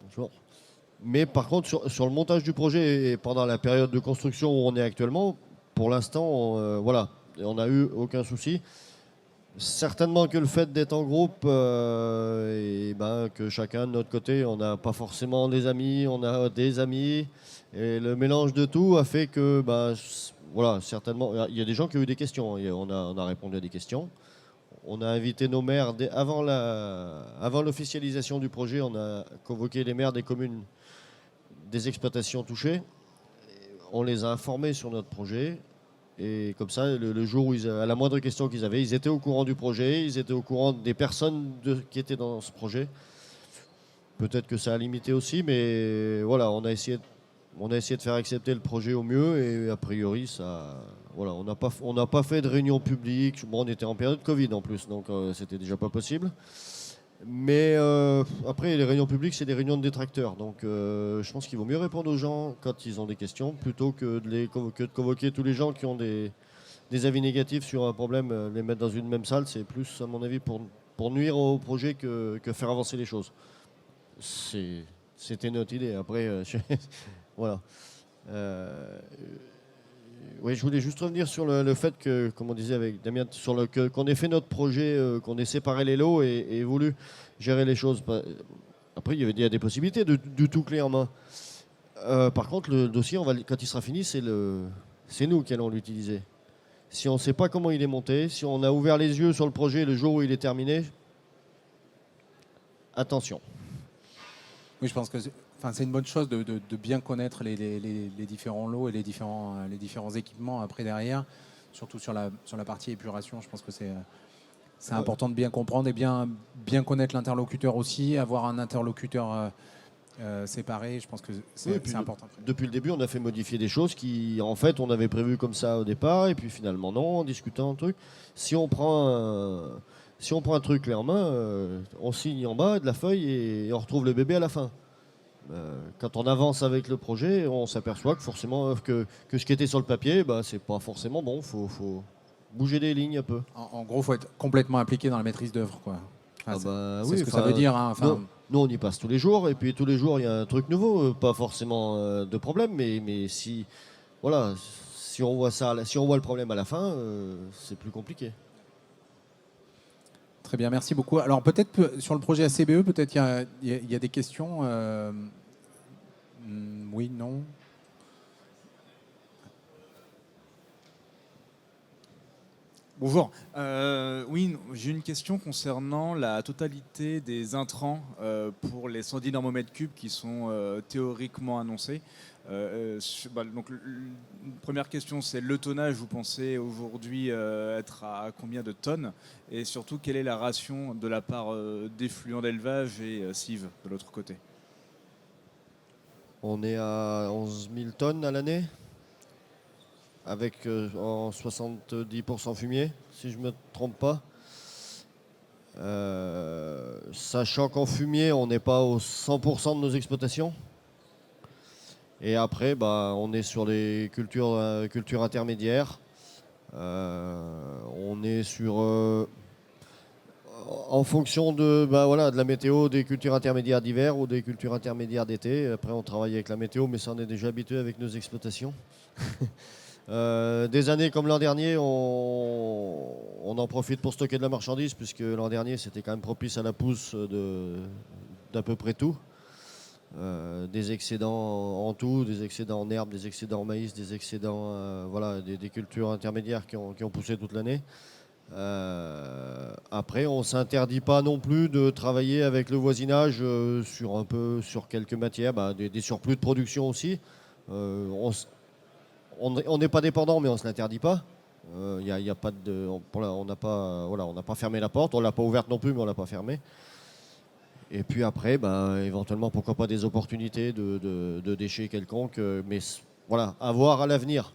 Bonjour. Mais par contre, sur le montage du projet et pendant la période de construction où on est actuellement, pour l'instant, voilà, on n'a eu aucun souci. Certainement que le fait d'être en groupe, que chacun de notre côté, on n'a pas forcément des amis, on a des amis, et le mélange de tout a fait que, voilà, certainement, il y a des gens qui ont eu des questions, on a répondu à des questions. On a invité nos maires, avant l'officialisation du projet, on a convoqué les maires des communes, des exploitations touchées. On les a informés sur notre projet. Et comme ça, le jour où à la moindre question qu'ils avaient, ils étaient au courant du projet, ils étaient au courant des personnes qui étaient dans ce projet. Peut-être que ça a limité aussi, mais voilà, on a essayé de faire accepter le projet au mieux, et a priori, voilà, on n'a pas fait de réunion publique. Bon, on était en période Covid en plus, donc c'était déjà pas possible. Mais après, les réunions publiques, c'est des réunions de détracteurs. Donc je pense qu'il vaut mieux répondre aux gens quand ils ont des questions, plutôt que de convoquer tous les gens qui ont des avis négatifs sur un problème, les mettre dans une même salle. C'est plus, à mon avis, pour nuire au projet que faire avancer les choses. C'était notre idée. Après, voilà. Oui, je voulais juste revenir sur le fait que, comme on disait avec Damien, qu'on ait fait notre projet, qu'on ait séparé les lots et voulu gérer les choses. Après, il y a des possibilités de tout clé en main. Par contre, le dossier, quand il sera fini, c'est nous qui allons l'utiliser. Si on ne sait pas comment il est monté, si on a ouvert les yeux sur le projet le jour où il est terminé, attention. Oui, je pense que c'est une bonne chose de bien connaître les différents lots et les différents équipements après derrière, surtout sur la partie épuration. Je pense que c'est important de bien comprendre et bien connaître l'interlocuteur aussi, avoir un interlocuteur séparé. Je pense que c'est important. Depuis le début, on a fait modifier des choses qui, en fait, on avait prévu comme ça au départ, et puis finalement non, en discutant un truc. Si on prend un truc clé en main, on signe en bas de la feuille et on retrouve le bébé à la fin. Quand on avance avec le projet, on s'aperçoit que forcément que ce qui était sur le papier, c'est pas forcément bon. Faut bouger des lignes un peu. En gros, faut être complètement impliqué dans la maîtrise d'œuvre, quoi. C'est ce que ça veut dire. Hein, nous, on y passe tous les jours, et puis tous les jours, il y a un truc nouveau. Pas forcément de problème, mais si on voit le problème à la fin, c'est plus compliqué. Très bien, merci beaucoup. Alors peut-être sur le projet ACBE, peut-être il y a des questions. Oui, non. Bonjour. Oui, j'ai une question concernant la totalité des intrants pour les 110 normomètres cubes qui sont théoriquement annoncés. Donc, première question, c'est le tonnage. Vous pensez aujourd'hui être à combien de tonnes? Et surtout, quelle est la ration de la part d'effluents d'élevage et cives de l'autre côté? On est à 11 000 tonnes à l'année, avec en 70% fumier, si je ne me trompe pas. Sachant qu'en fumier, on n'est pas aux 100% de nos exploitations. Et après, on est sur les cultures intermédiaires. On est sur, en fonction de la météo, des cultures intermédiaires d'hiver ou des cultures intermédiaires d'été. Après, on travaille avec la météo, mais ça, on est déjà habitué avec nos exploitations. Des années comme l'an dernier, on en profite pour stocker de la marchandise, puisque l'an dernier, c'était quand même propice à la pousse d'à peu près tout. Des excédents en tout, des excédents en herbe, des excédents en maïs, des excédents, des cultures intermédiaires qui ont poussé toute l'année. Après, on ne s'interdit pas non plus de travailler avec le voisinage sur quelques matières, des surplus de production aussi. On n'est pas dépendant, mais on ne se l'interdit pas. Y a pas de, on n'a pas fermé la porte, on ne l'a pas ouverte non plus, mais on ne l'a pas fermée. Et puis après, éventuellement, pourquoi pas des opportunités de déchets quelconques, mais voilà, à voir à l'avenir.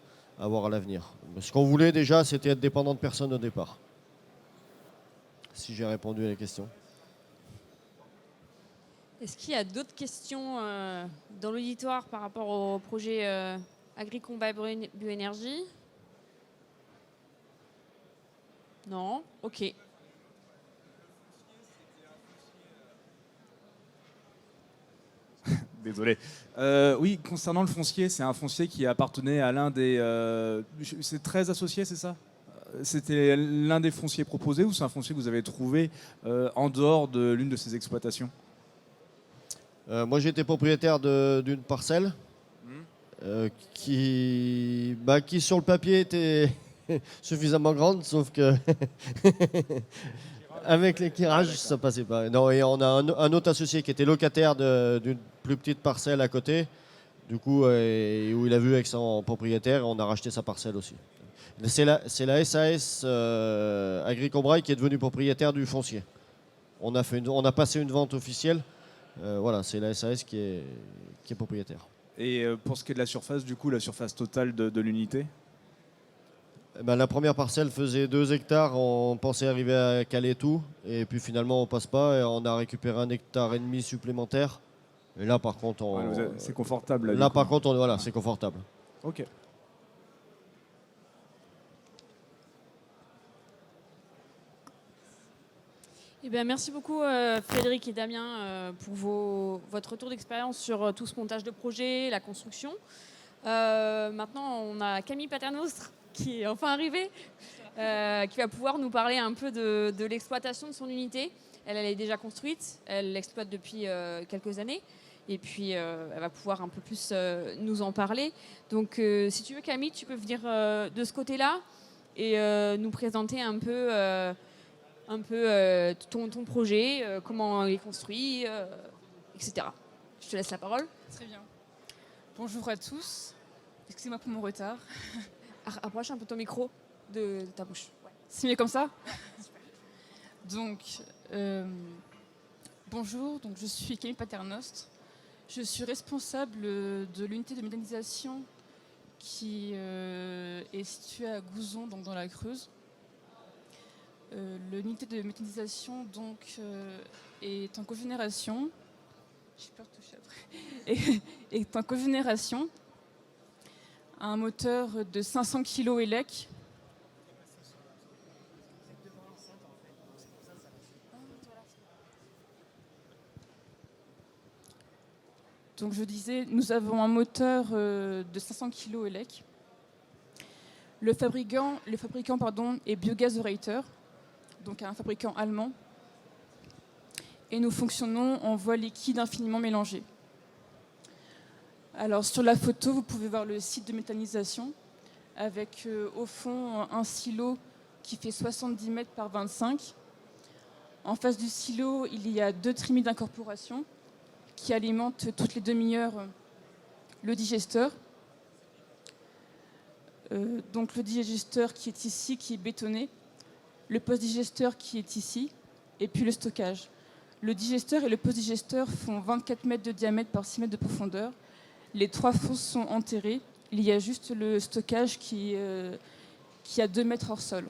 Ce qu'on voulait déjà, c'était être dépendant de personne au départ. Si j'ai répondu à la question. Est-ce qu'il y a d'autres questions dans l'auditoire par rapport au projet Agricombat Bioénergie? Non? Ok. Désolé. Oui, concernant le foncier, c'est un foncier qui appartenait à l'un des... c'est 13 associés, c'est ça? C'était l'un des fonciers proposés ou c'est un foncier que vous avez trouvé en dehors de l'une de ces exploitations? Moi, j'étais propriétaire d'une parcelle qui sur le papier était suffisamment grande, sauf que avec l'éclairage, ça passait pas. Non, et on a un autre associé qui était locataire d'une plus petite parcelle à côté, du coup, où il a vu avec son propriétaire, on a racheté sa parcelle aussi. C'est la SAS Agricombraille qui est devenue propriétaire du foncier. On a passé une vente officielle. C'est la SAS qui est propriétaire. Et pour ce qui est de la surface, du coup, la surface totale de l'unité? La première parcelle faisait 2 hectares, on pensait arriver à caler tout, et puis finalement on passe pas, et on a récupéré 1,5 hectare supplémentaire. Et là par contre, c'est confortable. Là par contre, c'est confortable. Ok. Eh bien, merci beaucoup Frédéric et Damien pour votre retour d'expérience sur tout ce montage de projet, la construction. Maintenant, on a Camille Paternostre qui est enfin arrivée, qui va pouvoir nous parler un peu de l'exploitation de son unité. Elle est déjà construite, elle l'exploite depuis quelques années. Et puis, elle va pouvoir un peu plus nous en parler. Donc, si tu veux, Camille, tu peux venir de ce côté-là et nous présenter un peu ton projet, comment il est construit, etc. Je te laisse la parole. Très bien. Bonjour à tous. Excusez-moi pour mon retard. Approche un peu ton micro de ta bouche. Ouais. C'est mieux comme ça? Donc, bonjour. Donc, je suis Camille Paternostre. Je suis responsable de l'unité de méthanisation qui est située à Gouzon, donc dans la Creuse. L'unité de méthanisation donc, est en cogénération. J'ai peur de toucher après. Est en cogénération. Un moteur de 500 kg ELEC. Donc je disais, nous avons un moteur de 500 kg ELEC. Le fabricant est Biogasorator, donc un fabricant allemand. Et nous fonctionnons en voie liquide infiniment mélangée. Alors sur la photo, vous pouvez voir le site de méthanisation avec au fond un silo qui fait 70 mètres par 25. En face du silo, il y a 2 trémies d'incorporation qui alimentent toutes les demi-heures le digesteur. Donc le digesteur qui est ici, qui est bétonné, le post-digesteur qui est ici, et puis le stockage. Le digesteur et le post-digesteur font 24 mètres de diamètre par 6 mètres de profondeur. Les 3 fosses sont enterrées. Il y a juste le stockage qui a 2 mètres hors sol.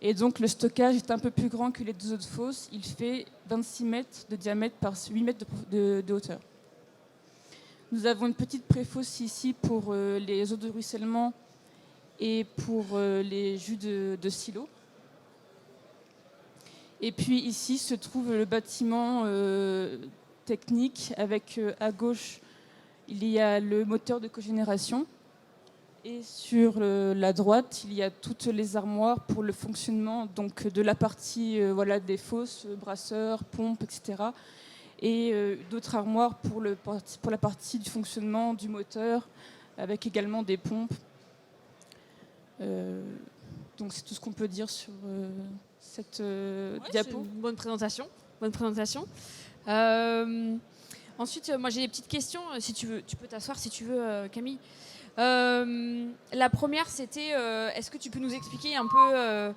Et donc le stockage est un peu plus grand que les 2 autres fosses. Il fait 26 mètres de diamètre par 8 mètres de hauteur. Nous avons une petite préfosse ici pour les eaux de ruissellement et pour les jus de silo. Et puis ici se trouve le bâtiment technique avec à gauche, il y a le moteur de cogénération. Et sur la droite, il y a toutes les armoires pour le fonctionnement donc, de la partie des fosses, brasseurs, pompes, etc. Et d'autres armoires pour la partie du fonctionnement du moteur, avec également des pompes. Donc c'est tout ce qu'on peut dire sur cette diapo. Bonne présentation. Ensuite, moi j'ai des petites questions. Si tu veux, tu peux t'asseoir si tu veux, Camille. La première, c'était est-ce que tu peux nous expliquer un peu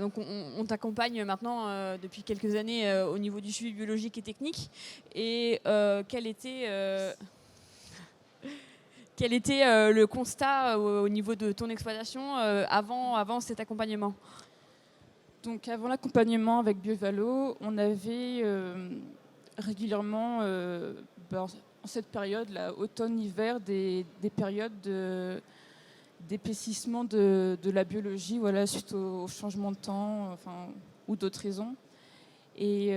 donc on t'accompagne maintenant depuis quelques années au niveau du suivi biologique et technique, et quel était le constat au niveau de ton exploitation avant cet accompagnement? Donc avant l'accompagnement avec Biovalo, on avait régulièrement, en cette période, automne-hiver, des périodes d'épaississement de la biologie, suite au changement de temps ou d'autres raisons. Et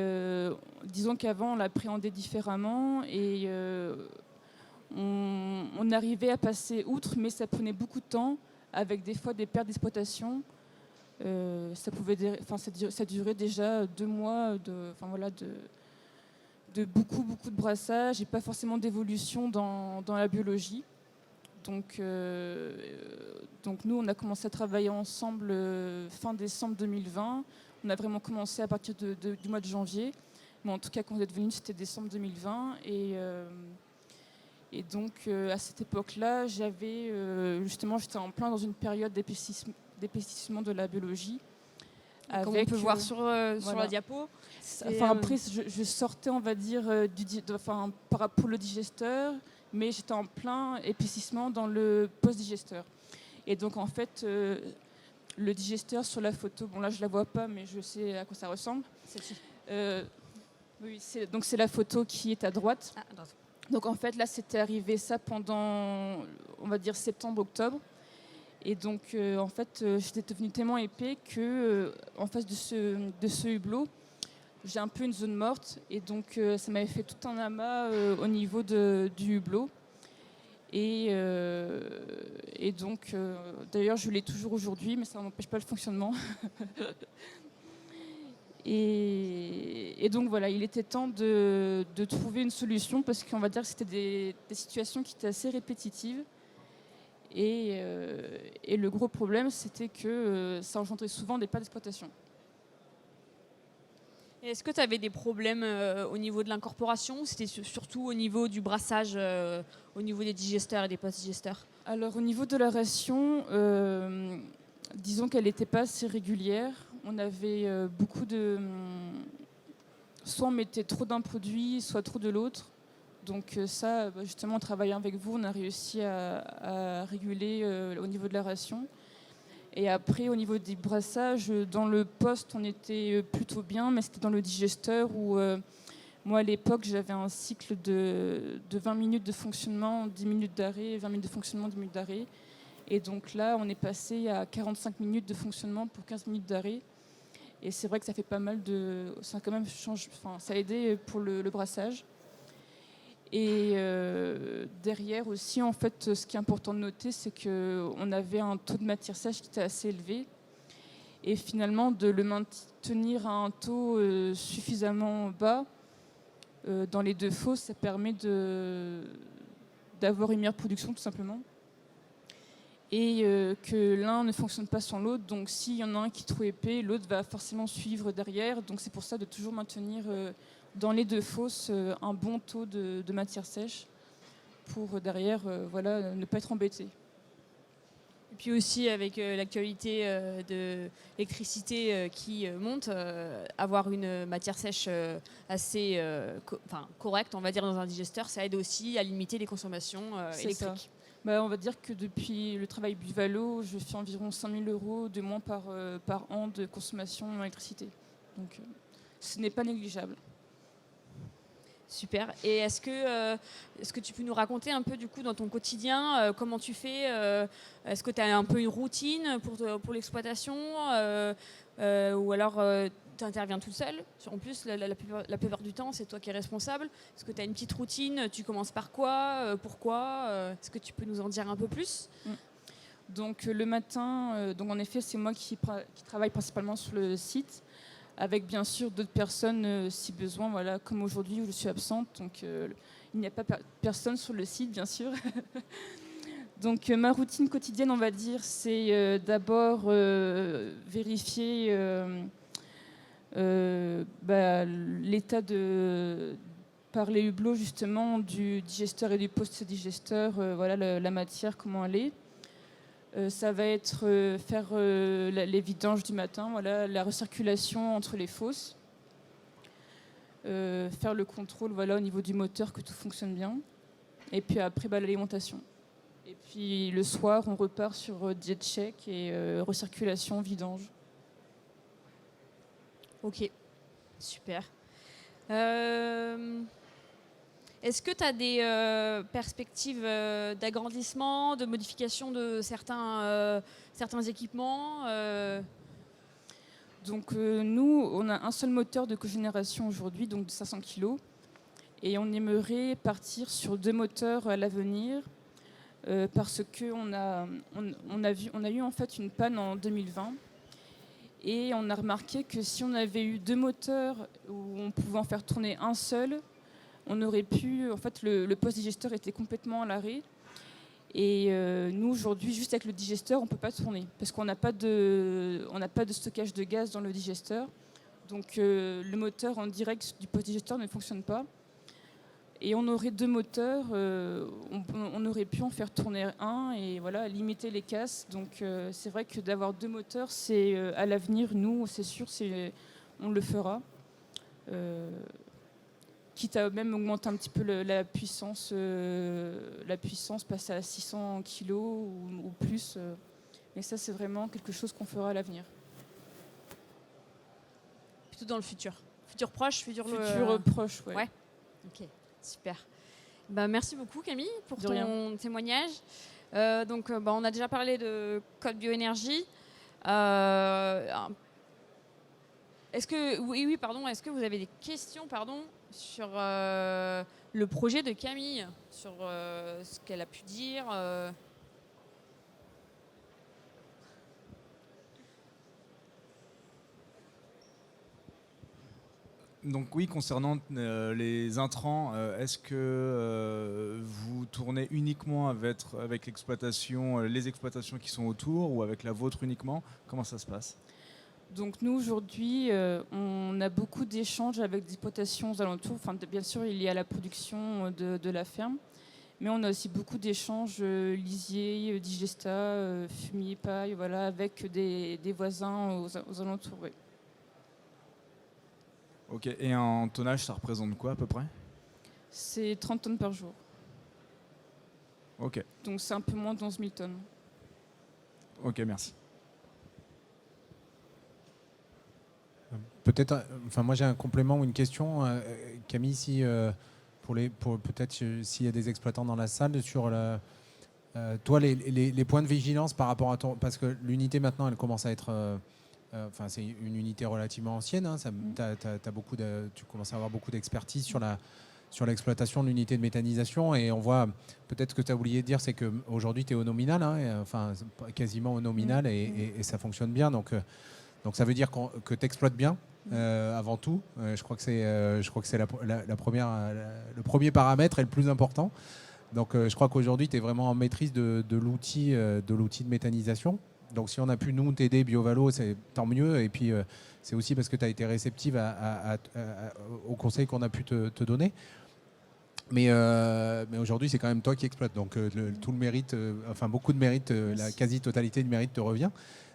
disons qu'avant, on l'appréhendait différemment et on arrivait à passer outre, mais ça prenait beaucoup de temps, avec des fois des pertes d'exploitation. Ça durait déjà 2 mois de beaucoup de brassage et pas forcément d'évolution dans la biologie. Donc nous, on a commencé à travailler ensemble fin décembre 2020. On a vraiment commencé à partir du mois de janvier. Mais en tout cas, quand on est venu, c'était décembre 2020. Et donc, à cette époque-là, j'étais en plein dans une période d'épaississement de la biologie. Comme on peut voir sur la diapo. Après, je sortais, on va dire, pour le digesteur, mais j'étais en plein épaississement dans le post-digesteur. Et donc, en fait, le digesteur sur la photo, bon là, je la vois pas, mais je sais à quoi ça ressemble. Celle-ci. Oui, c'est la photo qui est à droite. Ah, attends. Donc, en fait, là, c'était arrivé ça pendant, on va dire, septembre-octobre. Et donc, en fait, j'étais devenu tellement épais que, en face de ce hublot, j'ai un peu une zone morte. Et donc, ça m'avait fait tout un amas au niveau du hublot. Et donc, d'ailleurs, je l'ai toujours aujourd'hui, mais ça n'empêche pas le fonctionnement. Et donc, voilà, il était temps de trouver une solution, parce qu'on va dire que c'était des situations qui étaient assez répétitives. Et le gros problème, c'était que ça engendrait souvent des pertes d'exploitation. Est-ce que tu avais des problèmes au niveau de l'incorporation? C'était surtout au niveau du brassage, au niveau des digesteurs et des post-digesteurs? Alors, au niveau de la ration, disons qu'elle n'était pas assez régulière. On avait beaucoup de... Soit on mettait trop d'un produit, soit trop de l'autre. Donc ça, justement, en travaillant avec vous, on a réussi à réguler au niveau de la ration. Et après, au niveau des brassages, dans le poste, on était plutôt bien, mais c'était dans le digesteur où, moi, à l'époque, j'avais un cycle de 20 minutes de fonctionnement, 10 minutes d'arrêt, 20 minutes de fonctionnement, 10 minutes d'arrêt. Et donc là, on est passé à 45 minutes de fonctionnement pour 15 minutes d'arrêt. Et c'est vrai que ça fait pas mal de... Ça a quand même ça a aidé pour le brassage. Et derrière aussi, en fait, ce qui est important de noter, c'est qu'on avait un taux de matière sèche qui était assez élevé. Et finalement, de le maintenir à un taux suffisamment bas dans les 2 fosses, ça permet d'avoir une meilleure production, tout simplement. et que l'un ne fonctionne pas sans l'autre. Donc s'il y en a un qui est trop épais, l'autre va forcément suivre derrière. Donc c'est pour ça de toujours maintenir dans les deux fosses un bon taux de matière sèche pour derrière voilà, ne pas être embêté. Et puis aussi avec l'actualité de l'électricité qui monte, avoir une matière sèche assez correcte, on va dire, dans un digesteur, ça aide aussi à limiter les consommations électriques. Bah, on va dire que depuis le travail Buvalo, je fais environ 5 000 € de moins par an de consommation en électricité. Donc ce n'est pas négligeable. Super. Et est-ce que tu peux nous raconter un peu du coup dans ton quotidien comment tu fais est-ce que tu as un peu une routine pour l'exploitation ou alors tu interviens tout seul? En plus, la plupart du temps, c'est toi qui es responsable. Est-ce que tu as une petite routine? Tu commences par quoi? Pourquoi? Est-ce que tu peux nous en dire un peu plus? Donc le matin, donc en effet, c'est moi qui travaille principalement sur le site, avec bien sûr d'autres personnes si besoin, voilà, comme aujourd'hui où je suis absente, donc il n'y a pas personne sur le site, bien sûr. Donc ma routine quotidienne, on va dire, c'est d'abord vérifier l'état par les hublots justement du digesteur et du post-digesteur, voilà la matière, comment elle est. Ça va être faire les vidanges du matin, voilà, la recirculation entre les fosses, faire le contrôle voilà, au niveau du moteur que tout fonctionne bien, et puis après l'alimentation. Et puis le soir, on repart sur diet check et recirculation, vidange. Ok, super. Est-ce que tu as des perspectives d'agrandissement, de modification de certains équipements Donc nous, on a un seul moteur de cogénération aujourd'hui, donc de 500 kg. Et on aimerait partir sur 2 moteurs à l'avenir parce qu'on a eu en fait une panne en 2020. Et on a remarqué que si on avait eu 2 moteurs où on pouvait en faire tourner un seul, on aurait pu, en fait, le post-digesteur était complètement à l'arrêt. Et nous, aujourd'hui, juste avec le digesteur, on ne peut pas tourner parce qu'on n'a pas de stockage de gaz dans le digesteur. Donc le moteur en direct du post-digesteur ne fonctionne pas. Et on aurait 2 moteurs, on aurait pu en faire tourner un et voilà, limiter les casses. Donc c'est vrai que d'avoir 2 moteurs, c'est à l'avenir, nous, c'est sûr, on le fera. Quitte à même augmenter un petit peu la puissance, passer à 600 kg ou plus. Mais ça, c'est vraiment quelque chose qu'on fera à l'avenir. Plutôt dans le futur. Futur proche, futur proche, ouais. Ouais. Ok, super. Bah, merci beaucoup Camille pour ton témoignage. On a déjà parlé de Code Bioénergie. Est-ce que vous avez des questions, sur le projet de Camille, sur ce qu'elle a pu dire Donc oui, concernant les intrants, est-ce que vous tournez uniquement avec l'exploitation, les exploitations qui sont autour ou avec la vôtre uniquement? Comment ça se passe? Donc nous, aujourd'hui, on a beaucoup d'échanges avec des exploitations aux alentours. Enfin, bien sûr, il y a la production de la ferme, mais on a aussi beaucoup d'échanges lisiers, digesta, fumier, paille, voilà, avec des voisins aux alentours. Ouais. Ok, et en tonnage, ça représente quoi à peu près? C'est 30 tonnes par jour. Ok. Donc c'est un peu moins de 11 000 tonnes. Ok, merci. Peut-être, moi j'ai un complément ou une question, Camille, si peut-être s'il y a des exploitants dans la salle sur toi les points de vigilance par rapport à parce que l'unité maintenant elle commence à être, c'est une unité relativement ancienne, hein, tu commences à avoir beaucoup d'expertise sur l'exploitation de l'unité de méthanisation et on voit, peut-être que tu as oublié de dire, c'est qu'aujourd'hui tu es au nominal, hein, quasiment au nominal et ça fonctionne bien, donc ça veut dire que tu exploites bien avant tout. Je crois que c'est le premier paramètre et le plus important. Donc je crois qu'aujourd'hui, tu es vraiment en maîtrise de l'outil de méthanisation. Donc si on a pu nous t'aider, BioValo, c'est tant mieux. Et puis c'est aussi parce que tu as été réceptive aux conseils qu'on a pu te donner. Mais aujourd'hui, c'est quand même toi qui exploites. Donc tout le mérite, enfin beaucoup de mérite, la quasi-totalité du mérite te revient.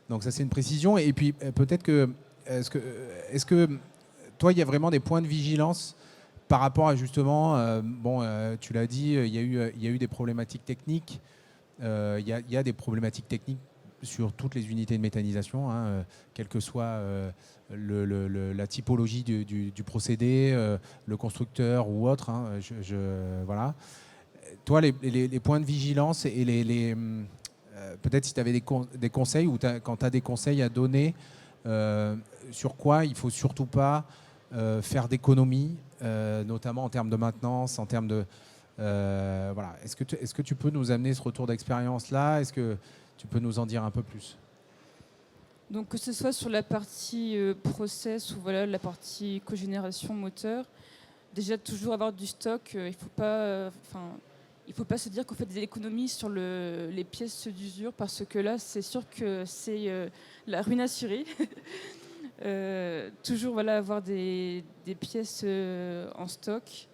Donc ça, c'est une précision. Et puis peut-être que est-ce que toi, il y a vraiment des points de vigilance par rapport à justement, tu l'as dit, il y a eu des problématiques techniques. Il y a des problématiques techniques sur toutes les unités de méthanisation, quelle que soit la typologie du procédé, le constructeur ou autre. Voilà. Toi, les points de vigilance et peut-être si tu avais des conseils ou quand tu as des conseils à donner sur quoi il ne faut surtout pas faire d'économies, notamment en termes de maintenance, en termes de... voilà. Est-ce que tu peux nous amener ce retour d'expérience-là ? Est-ce que tu peux nous en dire un peu plus ? Donc que ce soit sur la partie process ou voilà, la partie cogénération moteur, déjà toujours avoir du stock, il faut pas se dire qu'on fait des économies sur les pièces d'usure parce que là c'est sûr que c'est la ruine assurée. Toujours voilà, avoir des pièces en stock.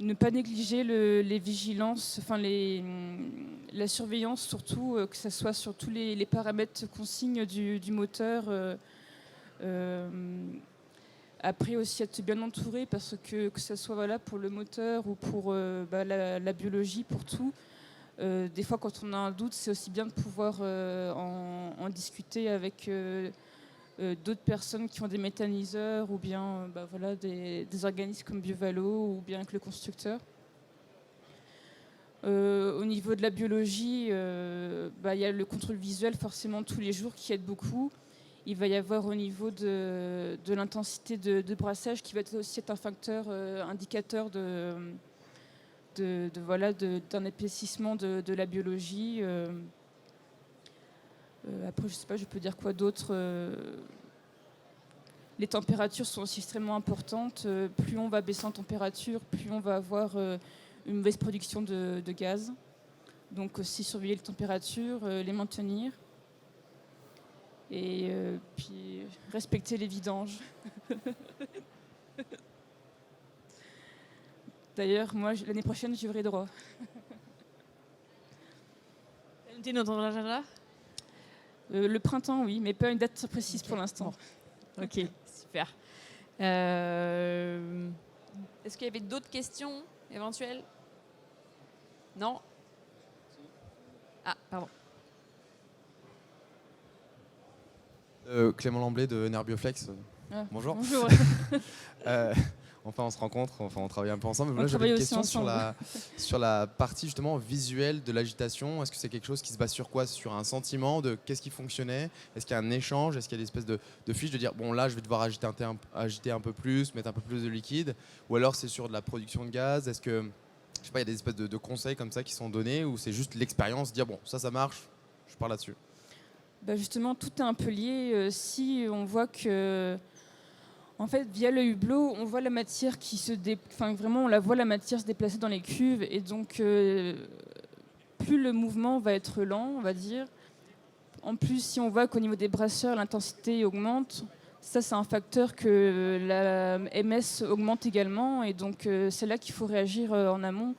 Ne pas négliger les vigilances, la surveillance surtout, que ce soit sur tous les paramètres consignes du moteur. Après aussi être bien entouré parce que ce soit voilà, pour le moteur ou pour la biologie, pour tout. Des fois quand on a un doute, c'est aussi bien de pouvoir en discuter avec d'autres personnes qui ont des méthaniseurs ou bien voilà, des organismes comme BioValo ou bien avec le constructeur. Au niveau de la biologie, y a le contrôle visuel forcément tous les jours qui aide beaucoup. Il va y avoir au niveau de l'intensité de brassage qui va aussi être un facteur indicateur d'un épaississement de la biologie. Après, je sais pas, je peux dire quoi d'autre. Les températures sont aussi extrêmement importantes. Plus on va baisser en température, plus on va avoir une mauvaise production de gaz. Donc aussi surveiller les températures, les maintenir. Et puis respecter les vidanges. D'ailleurs, moi, l'année prochaine, j'y verrai droit. T'as noté dans ton agenda ? Le printemps, oui, mais pas une date précise pour l'instant. Bon. Ok, super. Est-ce qu'il y avait d'autres questions éventuelles ? Non ? Ah, pardon. Clément Lamblay de Nerbioflex. Ah, Bonjour. Bonjour. Enfin, on se rencontre, on travaille un peu ensemble. On Là, j'avais une travaille aussi question ensemble. sur la partie justement visuelle de l'agitation. Est-ce que c'est quelque chose qui se base sur quoi ? Sur un sentiment de qu'est-ce qui fonctionnait ? Est-ce qu'il y a un échange ? Est-ce qu'il y a des espèces de fiches de dire bon là je vais devoir agiter un peu plus, mettre un peu plus de liquide ? Ou alors c'est sur de la production de gaz ? Est-ce que je sais pas, il y a des espèces de conseils comme ça qui sont donnés ou c'est juste l'expérience, dire bon ça marche, je pars là-dessus ? Justement, tout est un peu lié. Si on voit que, en fait, via le hublot, on voit la matière vraiment, on la voit la matière se déplacer dans les cuves, et donc plus le mouvement va être lent, on va dire. En plus, si on voit qu'au niveau des brasseurs, l'intensité augmente, ça c'est un facteur que la MS augmente également, et donc c'est là qu'il faut réagir en amont.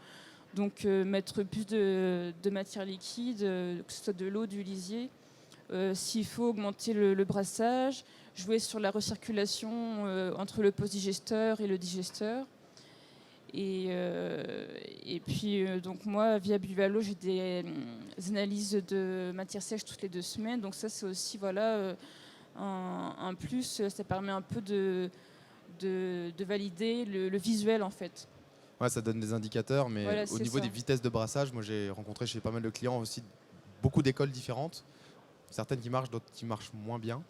Donc mettre plus de matière liquide, que ce soit de l'eau, du lisier. S'il faut augmenter le brassage, jouer sur la recirculation entre le post-digesteur et le digesteur. Et puis, donc moi, via BioValo, j'ai des analyses de matière sèche toutes les 2 semaines. Donc ça, c'est aussi voilà, un plus. Ça permet un peu de valider le visuel, en fait. Ouais, ça donne des indicateurs, mais Voilà, au niveau ça. des vitesses de brassage, moi j'ai rencontré chez pas mal de clients aussi beaucoup d'écoles différentes. Certaines qui marchent, d'autres qui marchent moins bien.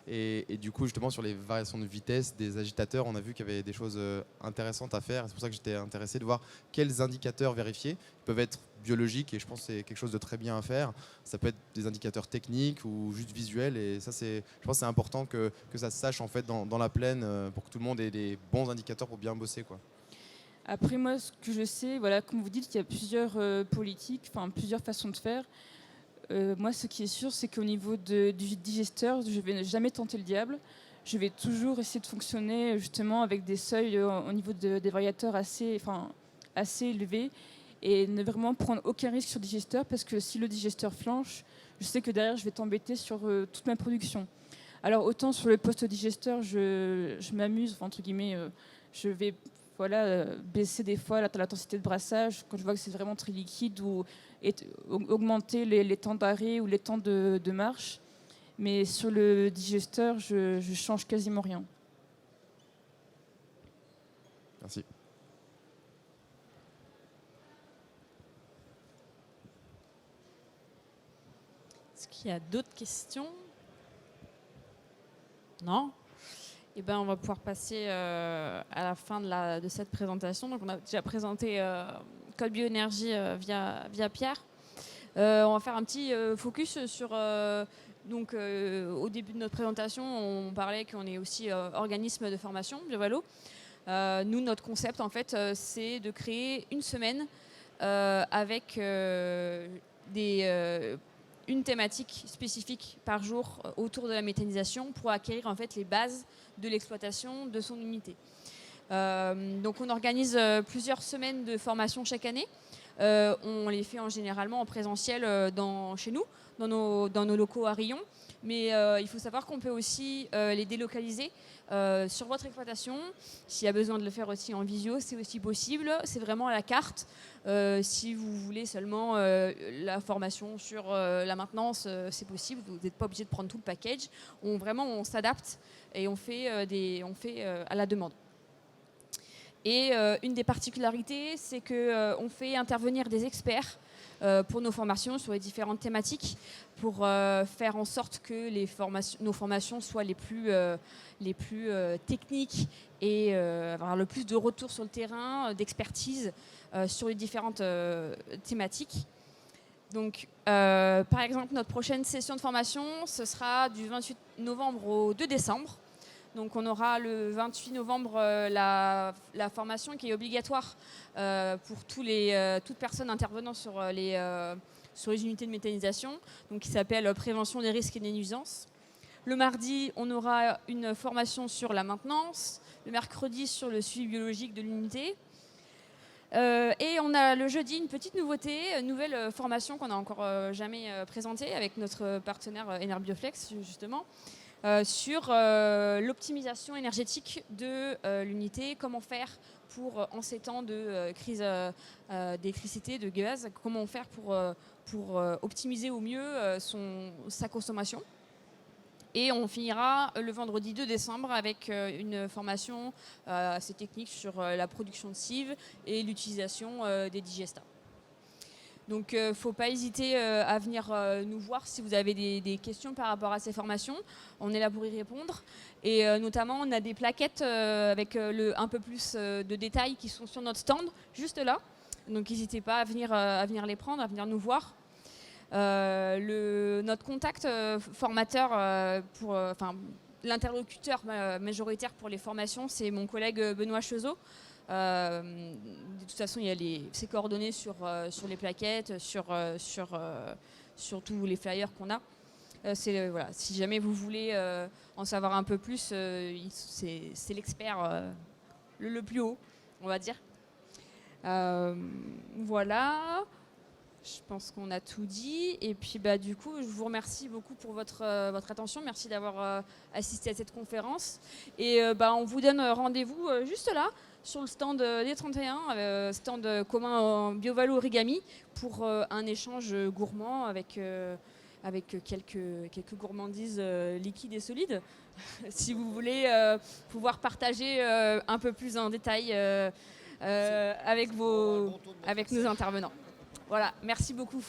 Et du coup, justement, sur les variations de vitesse des agitateurs, on a vu qu'il y avait des choses intéressantes à faire. C'est pour ça que j'étais intéressé de voir quels indicateurs vérifier. Ils peuvent être biologiques et je pense que c'est quelque chose de très bien à faire. Ça peut être des indicateurs techniques ou juste visuels. Et ça, je pense que c'est important que ça se sache en fait dans la plaine pour que tout le monde ait des bons indicateurs pour bien bosser, quoi. Après, moi, ce que je sais, voilà, comme vous dites, il y a plusieurs politiques, enfin plusieurs façons de faire. Moi, ce qui est sûr, c'est qu'au niveau du digesteur, je ne vais jamais tenter le diable. Je vais toujours essayer de fonctionner justement avec des seuils au niveau des variateurs assez élevés et ne vraiment prendre aucun risque sur le digesteur, parce que si le digesteur flanche, je sais que derrière, je vais tomber sur toute ma production. Alors, autant sur le poste digesteur, je m'amuse, entre guillemets, je vais baisser des fois l'intensité de brassage quand je vois que c'est vraiment très liquide, ou augmenter les temps d'arrêt ou les temps de marche. Mais sur le digesteur, je change quasiment rien. Merci. Est-ce qu'il y a d'autres questions? Non? Eh ben, on va pouvoir passer à la fin de cette présentation. Donc, on a déjà présenté Code Bioénergie via Pierre. On va faire un petit focus sur... au début de notre présentation, on parlait qu'on est aussi organisme de formation, BioValo. Nous, notre concept, en fait, c'est de créer une semaine avec une thématique spécifique par jour autour de la méthanisation pour acquérir en fait les bases de l'exploitation de son unité. Donc on organise plusieurs semaines de formation chaque année. On les fait généralement en présentiel chez nous, dans nos locaux à Riom. Mais il faut savoir qu'on peut aussi les délocaliser sur votre exploitation. S'il y a besoin de le faire aussi en visio, c'est aussi possible. C'est vraiment à la carte. Si vous voulez seulement la formation sur la maintenance, c'est possible. Vous n'êtes pas obligé de prendre tout le package. On s'adapte et on fait à la demande. Et une des particularités, c'est qu'on fait intervenir des experts pour nos formations sur les différentes thématiques, pour faire en sorte que nos formations soient les plus techniques et avoir le plus de retours sur le terrain, d'expertise sur les différentes thématiques. Donc, par exemple, notre prochaine session de formation, ce sera du 28 novembre au 2 décembre. Donc on aura le 28 novembre la formation qui est obligatoire pour toute personne intervenant sur les unités de méthanisation, donc qui s'appelle Prévention des risques et des nuisances. Le mardi, on aura une formation sur la maintenance. Le mercredi, sur le suivi biologique de l'unité. Et on a le jeudi une petite nouveauté, une nouvelle formation qu'on n'a encore jamais présentée avec notre partenaire Enerbioflex, justement. Sur l'optimisation énergétique de l'unité, comment faire pour, en ces temps de crise d'électricité, de gaz, comment faire pour optimiser au mieux sa consommation. Et on finira le vendredi 2 décembre avec une formation assez technique sur la production de cives et l'utilisation des digestats. Donc, il ne faut pas hésiter à venir nous voir si vous avez des questions par rapport à ces formations. On est là pour y répondre. Et notamment, on a des plaquettes avec un peu plus de détails qui sont sur notre stand, juste là. Donc, n'hésitez pas à venir les prendre, à venir nous voir. Notre contact formateur, l'interlocuteur majoritaire pour les formations, c'est mon collègue Benoît Chezot. De toute façon, il y a ses coordonnées sur les plaquettes, sur tous les flyers qu'on a. Si jamais vous voulez en savoir un peu plus, c'est l'expert le plus haut, on va dire. Voilà. Je pense qu'on a tout dit. Et puis, du coup, je vous remercie beaucoup pour votre attention. Merci d'avoir assisté à cette conférence. Et on vous donne rendez-vous juste là, sur le stand des 31, stand commun en BioValo Origami, pour un échange gourmand avec quelques gourmandises liquides et solides. Si vous voulez pouvoir partager un peu plus en détail avec nos intervenants. Voilà, merci beaucoup.